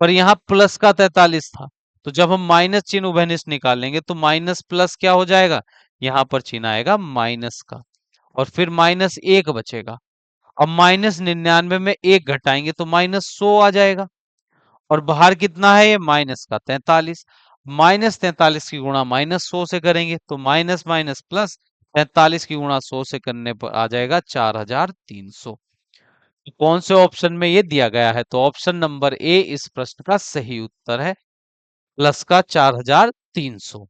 पर यहाँ प्लस का 43 था, तो जब हम माइनस चिन्ह उभयनिष्ठ निकालेंगे तो माइनस प्लस क्या हो जाएगा, यहाँ पर चिन्ह आएगा माइनस का, और फिर -1 बचेगा। अब -99 में एक घटाएंगे तो -100 आ जाएगा, और बाहर कितना है, ये माइनस का 43, -43 की गुणा -100 से करेंगे तो माइनस माइनस प्लस, 43 की गुणा 100 से करने पर आ जाएगा 4300। तो कौन से ऑप्शन में ये दिया गया है, तो ऑप्शन नंबर ए इस प्रश्न का सही उत्तर है, प्लस का 4300।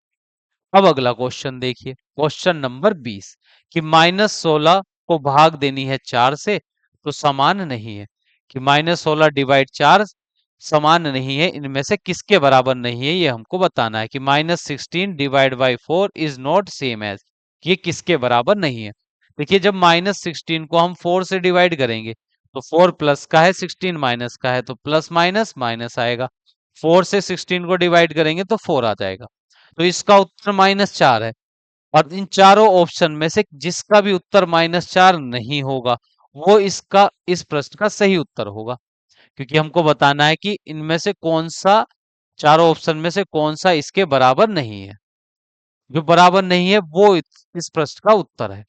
अब अगला क्वेश्चन देखिए, क्वेश्चन नंबर 20, कि -16 को भाग देनी है 4 से तो समान नहीं है, कि -16 डिवाइड 4 समान नहीं है, इनमें से किसके बराबर नहीं है ये हमको बताना है, कि -16 divide by 4 is not same as, ये किसके बराबर नहीं है। देखिए जब -16 को हम 4 से डिवाइड करेंगे तो 4 प्लस का है, 16 माइनस का है, तो प्लस माइनस माइनस आएगा। 4 से 16 को डिवाइड करेंगे तो 4 आ जाएगा, तो इसका उत्तर -4 है। और इन चारों ऑप्शन में से जिसका भी उत्तर -4 नहीं होगा वो इसका इस प्रश्न का सही उत्तर होगा, क्योंकि हमको बताना है कि इनमें से कौन सा, चारों ऑप्शन में से कौन सा इसके बराबर नहीं है। जो बराबर नहीं है वो इस प्रश्न का उत्तर है।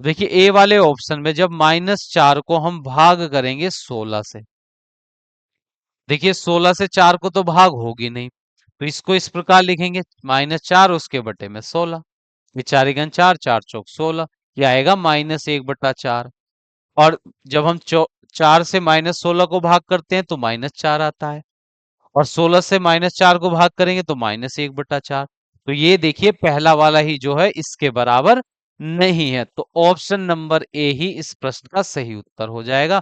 देखिए ए वाले ऑप्शन में जब -4 को हम भाग करेंगे 16 से, देखिए 16 से 4 को तो भाग होगी नहीं, तो इसको इस प्रकार लिखेंगे -4 उसके बटे में 16, ये 4 गुना 4, 4 चौक 16, ये आएगा -1/4। और जब हम 4 से -16 को भाग करते हैं तो -4 आता है, और 16 से -4 को भाग करेंगे तो -1/4। तो ये देखिए पहला वाला ही जो है इसके बराबर नहीं है, तो ऑप्शन नंबर ए ही इस प्रश्न का सही उत्तर हो जाएगा,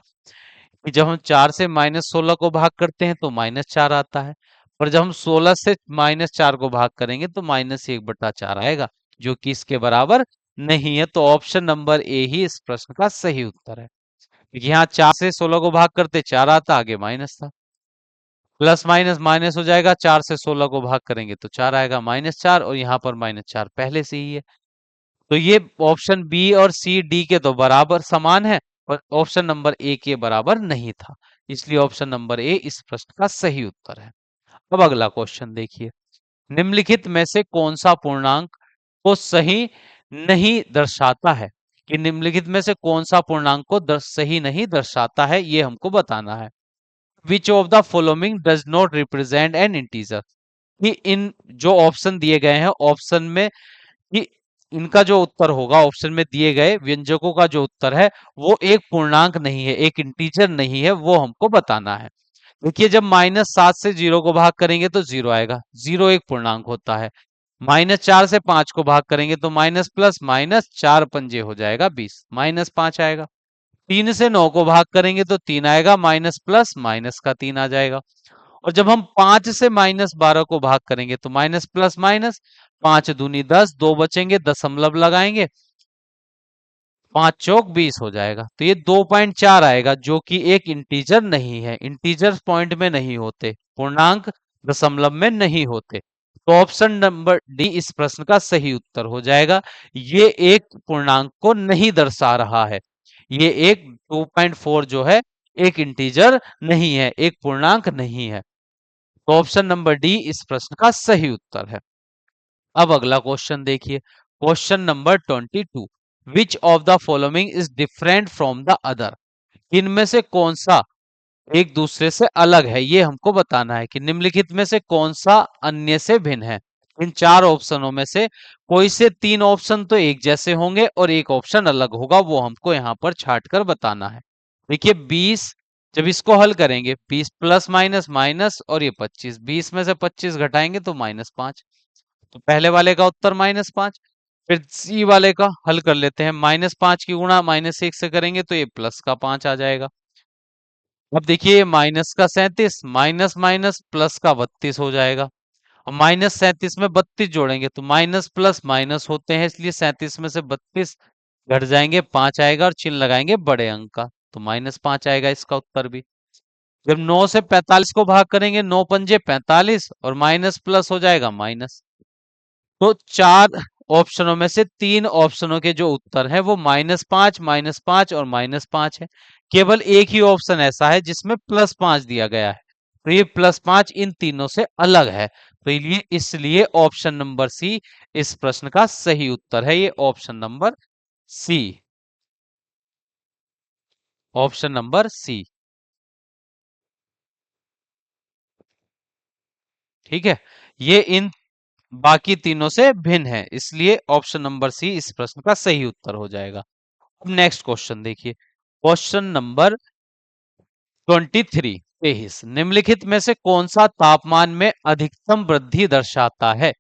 कि जब हम 4 से -16 को भाग करते हैं तो -4 आता है, पर जब हम 16 से -4 को भाग करेंगे तो -1/4 आएगा, जो कि इसके बराबर नहीं है। तो ऑप्शन नंबर ए ही इस प्रश्न का सही उत्तर है, क्योंकि यहाँ 4 से 16 को भाग करते 4 आता, आगे माइनस था, प्लस माइनस माइनस हो जाएगा, 4 से 16 को भाग करेंगे तो 4 आएगा -4, और यहाँ पर -4 पहले से ही है। तो ये ऑप्शन बी और सी डी के तो बराबर समान है, पर ऑप्शन नंबर ए के बराबर नहीं था, इसलिए ऑप्शन नंबर ए इस प्रश्न का सही उत्तर है। अब अगला क्वेश्चन देखिए, निम्नलिखित में से कौन सा पूर्णांक को सही नहीं दर्शाता है, कि निम्नलिखित में से कौन सा पूर्णांक को सही नहीं दर्शाता है ये हमको बताना है। विच of the following does not represent N integer, कि इन जो ऑप्शन दिए गए हैं ऑप्शन में, कि इनका जो उत्तर होगा ऑप्शन में दिए गए व्यंजकों का जो उत्तर है वो एक पूर्णांक नहीं है, एक इंटीजर नहीं है, वो हमको बताना है। देखिए जब -7 से 0 को भाग करेंगे तो 0 आएगा, 0 एक पूर्णांक होता है। -4 से 5 को भाग करेंगे तो माइनस प्लस माइनस 4 पंजे हो जाएगा 20, -5 आएगा। 3 से 9 को भाग करेंगे तो 3 आएगा, माइनस प्लस माइनस का 3 आ जाएगा। और जब हम 5 से -12 को भाग करेंगे तो माइनस प्लस माइनस 5 दूनी 10, 2 बचेंगे, दशमलव लगाएंगे, 5 चौक 20 हो जाएगा, तो ये 2.4 आएगा, जो कि एक इंटीजर नहीं है। इंटीजर पॉइंट में नहीं होते, पूर्णांक दशमलव में नहीं होते, तो ऑप्शन नंबर डी इस प्रश्न का सही उत्तर हो जाएगा। ये एक पूर्णांक को नहीं दर्शा रहा है, ये एक 2.4 जो है एक इंटीजर नहीं है, एक पूर्णांक नहीं है, तो ऑप्शन नंबर डी इस प्रश्न का सही उत्तर है। अब अगला क्वेश्चन देखिए, question number 22, which of the following is different from the other, इनमें से कौन सा एक दूसरे से अलग है, ये हमको बताना है, कि निम्नलिखित में से कौन सा अन्य से भिन्न है। इन चार ऑप्शनों में से कोई से 3 ऑप्शन तो एक जैसे होंगे और एक ऑप्शन अलग होगा, वो हमको यहाँ पर छाट कर बताना है। देखिए 20, जब इसको हल करेंगे 20 प्लस माइनस माइनस, और ये 25, 20 में से 25 घटाएंगे तो -5, तो पहले वाले का उत्तर -5। फिर सी वाले का हल कर लेते हैं, -5 की गुणा -1 से करेंगे तो ये प्लस का 5 आ जाएगा। अब देखिए ये माइनस का 37, माइनस माइनस प्लस का 32 हो जाएगा, और -37 में 32 जोड़ेंगे तो माइनस प्लस माइनस होते हैं, इसलिए 37 में से 32 घट जाएंगे, 5 आएगा, और चिन्ह लगाएंगे बड़े अंक का, तो -5 आएगा इसका उत्तर भी। जब 9 से 45 को भाग करेंगे, 9 पंजे 45, और माइनस प्लस हो जाएगा माइनस, तो चार ऑप्शनों में से 3 ऑप्शनों के जो उत्तर है वो -5 और -5 है। केवल एक ही ऑप्शन ऐसा है जिसमें +5 दिया गया है, तो ये +5 इन तीनों से अलग है, तो इसलिए ऑप्शन नंबर सी इस प्रश्न का सही उत्तर है, ये option number C, option number C. ठीक है, ये इन बाकी तीनों से भिन्न है, इसलिए ऑप्शन नंबर सी इस प्रश्न का सही उत्तर हो जाएगा। अब नेक्स्ट क्वेश्चन देखिए, क्वेश्चन नंबर 23, निम्नलिखित में से कौन सा तापमान में अधिकतम वृद्धि दर्शाता है,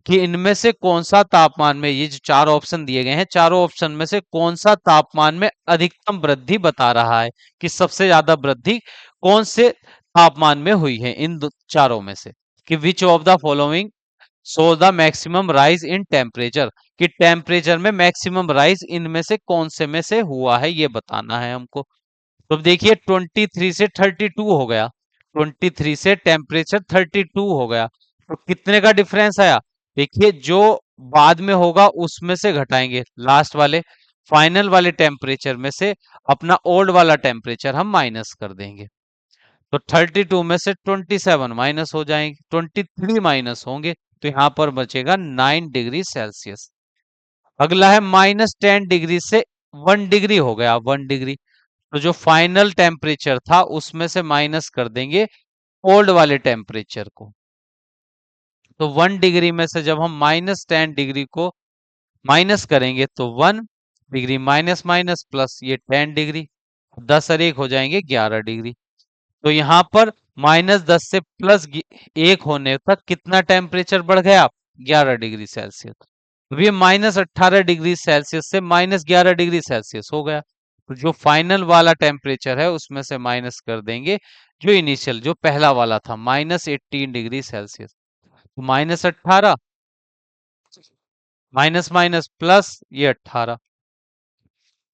कि इनमें से कौन सा तापमान में, ये जो चार ऑप्शन दिए गए हैं, चारों ऑप्शन में से कौन सा तापमान में अधिकतम वृद्धि बता रहा है, कि सबसे ज्यादा वृद्धि कौन से तापमान में हुई है इन चारों में से, कि which of the following show the maximum rise in temperature, कि टेम्परेचर में मैक्सिमम राइज इनमें से कौन से में से हुआ है, ये बताना है हमको। तो अब देखिए 23 से 32 हो गया, 23 से टेम्परेचर 32 हो गया, तो कितने का डिफरेंस आया? देखिए जो बाद में होगा उसमें से घटाएंगे, लास्ट वाले फाइनल वाले टेम्परेचर में से अपना ओल्ड वाला टेम्परेचर हम माइनस कर देंगे। तो 32 में से 27 माइनस हो जाएंगे, 23 माइनस होंगे, तो यहाँ पर बचेगा 9 डिग्री सेल्सियस। अगला है -10 डिग्री से 1 डिग्री हो गया, 1 डिग्री। तो जो फाइनल टेम्परेचर था उसमें से माइनस कर देंगे ओल्ड वाले टेम्परेचर को। तो 1 डिग्री में से जब हम -10 डिग्री को माइनस करेंगे तो 1 डिग्री माइनस माइनस प्लस, ये 10 डिग्री, 10 और 1 हो जाएंगे 11 डिग्री। तो यहाँ पर -10 से +1 होने तक कितना टेम्परेचर बढ़ गया? 11 डिग्री सेल्सियस। अब ये -18 डिग्री सेल्सियस से -11 डिग्री सेल्सियस हो गया। तो जो फाइनल वाला टेम्परेचर है उसमें से माइनस कर देंगे जो इनिशियल, जो पहला वाला था, -18 डिग्री सेल्सियस। तो -18 माइनस माइनस प्लस, ये 18।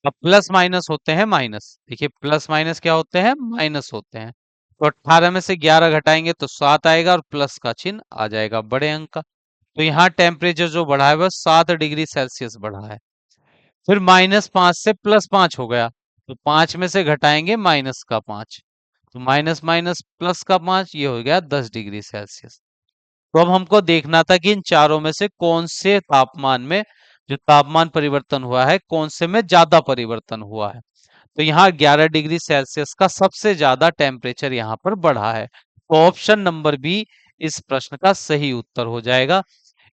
अब प्लस माइनस होते हैं माइनस, देखिए प्लस माइनस क्या होते हैं? माइनस होते हैं। तो 18 में से 11 घटाएंगे तो 7 आएगा और प्लस का चिन्ह आ जाएगा बड़े अंक का। तो यहाँ टेम्परेचर जो बढ़ा है वह 7 डिग्री सेल्सियस बढ़ा है। फिर -5 से +5 हो गया, तो 5 में से घटाएंगे माइनस का 5, तो माइनस माइनस प्लस का 5, ये हो गया 10 डिग्री सेल्सियस। तो अब हमको देखना था कि इन चारों में से कौन से तापमान में जो तापमान परिवर्तन हुआ है, कौन से में ज्यादा परिवर्तन हुआ है। तो यहाँ 11 डिग्री सेल्सियस का सबसे ज्यादा टेम्परेचर यहाँ पर बढ़ा है, तो ऑप्शन नंबर बी इस प्रश्न का सही उत्तर हो जाएगा।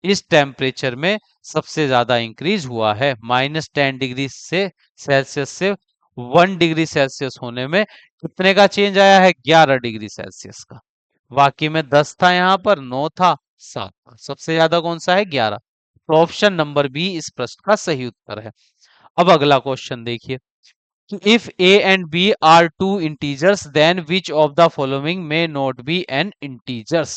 इस टेम्परेचर में सबसे ज्यादा इंक्रीज हुआ है, -10 डिग्री सेल्सियस से 1 डिग्री सेल्सियस होने में कितने का चेंज आया है? 11 डिग्री सेल्सियस का। बाकी में 10 था, यहाँ पर 9 था, 7 था, सबसे ज्यादा कौन सा है? 11। तो ऑप्शन नंबर बी इस प्रश्न का सही उत्तर है। अब अगला क्वेश्चन देखिए, if a and b are two integers then which of the following may not be an integers,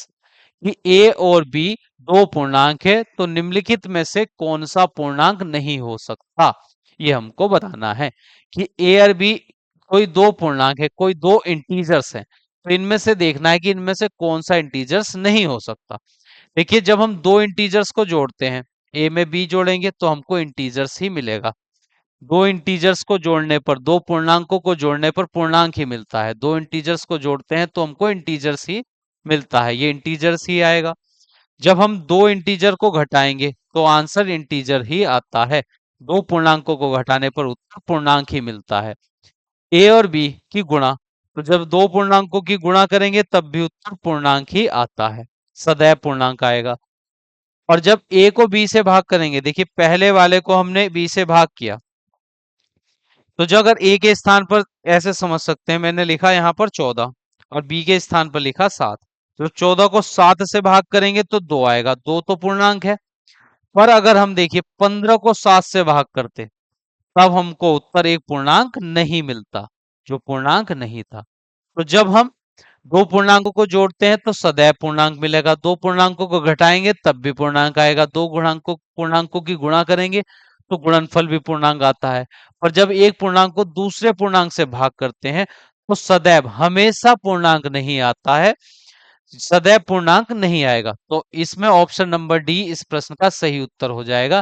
कि a और b दो पूर्णांक है तो निम्नलिखित में से कौन सा पूर्णांक नहीं हो सकता, ये हमको बताना है। कि a और b कोई दो पूर्णांक है, कोई दो इंटीजर्स हैं, तो इनमें से देखना है कि इनमें से कौन सा इंटीजर्स नहीं हो सकता। देखिए जब हम दो इंटीजर्स को जोड़ते हैं, a में b जोड़ेंगे तो हमको इंटीजर्स ही मिलेगा। दो इंटीजर्स को जोड़ने पर, दो पूर्णांकों को जोड़ने पर पूर्णांक ही मिलता है, दो इंटीजर्स को जोड़ते हैं तो हमको इंटीजर्स ही मिलता है, ये इंटीजर्स ही आएगा। जब हम दो इंटीजर को घटाएंगे तो आंसर इंटीजर ही आता है, दो पूर्णांकों को घटाने पर उत्तर पूर्णांक ही मिलता है। ए और बी की गुणा, तो जब दो पूर्णांकों की गुणा करेंगे तब भी उत्तर पूर्णांक ही आता है, सदैव पूर्णांक आएगा। और जब ए को बी से भाग करेंगे, देखिए पहले वाले को हमने बी से भाग किया, तो जो अगर ए के स्थान पर ऐसे समझ सकते हैं, मैंने लिखा यहाँ पर 14 और बी के स्थान पर लिखा 7, तो 14 को 7 से भाग करेंगे तो 2 आएगा, 2 तो पूर्णांक है। पर अगर हम देखिए 15 को 7 से भाग करते तब हमको उत्तर एक पूर्णांक नहीं मिलता, जो पूर्णांक नहीं था। तो जब हम दो पूर्णांकों को जोड़ते हैं तो सदैव पूर्णांक मिलेगा, दो पूर्णांकों को घटाएंगे तब भी पूर्णांक आएगा, दो पूर्णांकों की गुणा करेंगे तो गुणनफल भी पूर्णांक आता है। पर जब एक पूर्णांक को दूसरे पूर्णांक से भाग करते हैं तो सदैव, हमेशा पूर्णांक नहीं आता है, सदैव पूर्णांक नहीं आएगा। तो इसमें ऑप्शन नंबर डी इस प्रश्न का सही उत्तर हो जाएगा,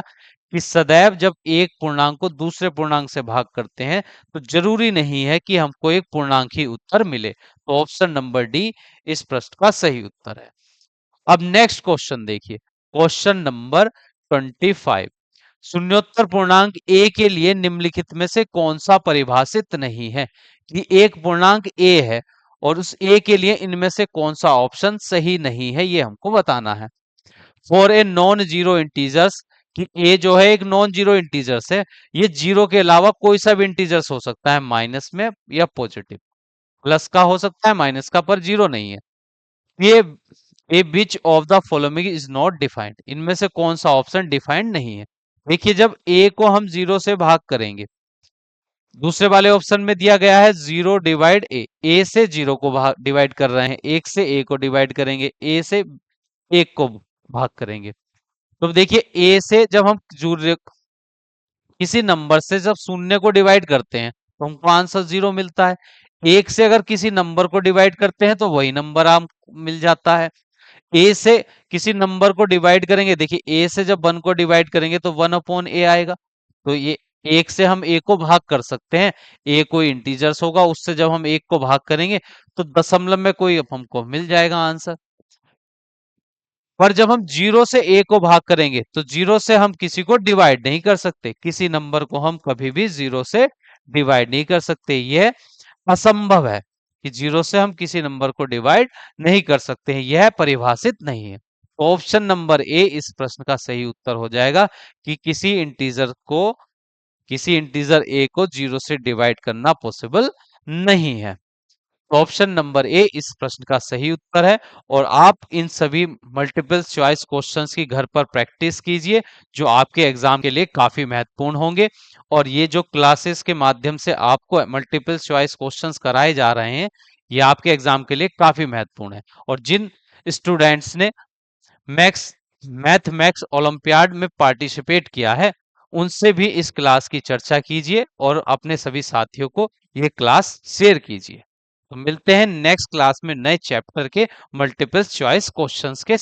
कि सदैव जब एक पूर्णांक को दूसरे पूर्णांक से भाग करते हैं तो जरूरी नहीं है कि हमको एक पूर्णांक ही उत्तर मिले। तो ऑप्शन नंबर डी इस प्रश्न का सही उत्तर है। अब नेक्स्ट क्वेश्चन देखिए, क्वेश्चन नंबर 25, शून्योत्तर पूर्णांक ए के लिए निम्नलिखित में से कौन सा परिभाषित नहीं है, कि एक पूर्णांक ए है और उस ए के लिए इनमें से कौन सा ऑप्शन सही नहीं है, ये हमको बताना है। For a non zero integers, कि ए जो है एक नॉन जीरो इंटीजर्स है, ये जीरो के अलावा कोई सा भी इंटीजर्स हो सकता है, माइनस में या पॉजिटिव, प्लस का हो सकता है, माइनस का, पर जीरो नहीं है। ये A which of the following is not defined, इनमें से कौन सा ऑप्शन डिफाइंड नहीं है। देखिए जब ए को हम जीरो से भाग करेंगे, दूसरे वाले ऑप्शन में दिया गया है जीरो डिवाइड ए से जीरो को भाग डिवाइड कर रहे हैं, एक से ए को डिवाइड करेंगे, ए से एक को भाग करेंगे। तो देखिए ए से जब हम किसी नंबर से जब शून्य को डिवाइड करते हैं तो हमको आंसर जीरो मिलता है। एक से अगर किसी नंबर को डिवाइड करते हैं तो वही नंबर आम मिल जाता है। ए से किसी नंबर को डिवाइड करेंगे, देखिए ए से जब वन को डिवाइड करेंगे तो वन अपॉन ए आएगा। तो ये एक से हम ए को भाग कर सकते हैं, ए कोई इंटीजर्स होगा, उससे जब हम एक को भाग करेंगे तो दशमलव में कोई हमको मिल जाएगा आंसर। पर जब हम जीरो से ए को भाग करेंगे तो जीरो से हम किसी को डिवाइड नहीं कर सकते, किसी नंबर को हम कभी भी जीरो से डिवाइड नहीं कर सकते, यह असंभव है कि जीरो से हम किसी नंबर को डिवाइड नहीं कर सकते हैं, यह परिभाषित नहीं है। ऑप्शन नंबर ए इस प्रश्न का सही उत्तर हो जाएगा कि किसी इंटीजर ए को जीरो से डिवाइड करना पॉसिबल नहीं है। ऑप्शन नंबर ए इस प्रश्न का सही उत्तर है। और आप इन सभी मल्टीपल चॉइस क्वेश्चंस की घर पर प्रैक्टिस कीजिए, जो आपके एग्जाम के लिए काफी महत्वपूर्ण होंगे। और ये जो क्लासेस के माध्यम से आपको मल्टीपल चॉइस क्वेश्चंस कराए जा रहे हैं, ये आपके एग्जाम के लिए काफी महत्वपूर्ण है। और जिन स्टूडेंट्स ने मैक्स मैक्स ओलंपियाड में पार्टिसिपेट किया है, उनसे भी इस क्लास की चर्चा कीजिए और अपने सभी साथियों को ये क्लास शेयर कीजिए। तो मिलते हैं नेक्स्ट क्लास में नए चैप्टर के मल्टीपल चॉइस क्वेश्चंस के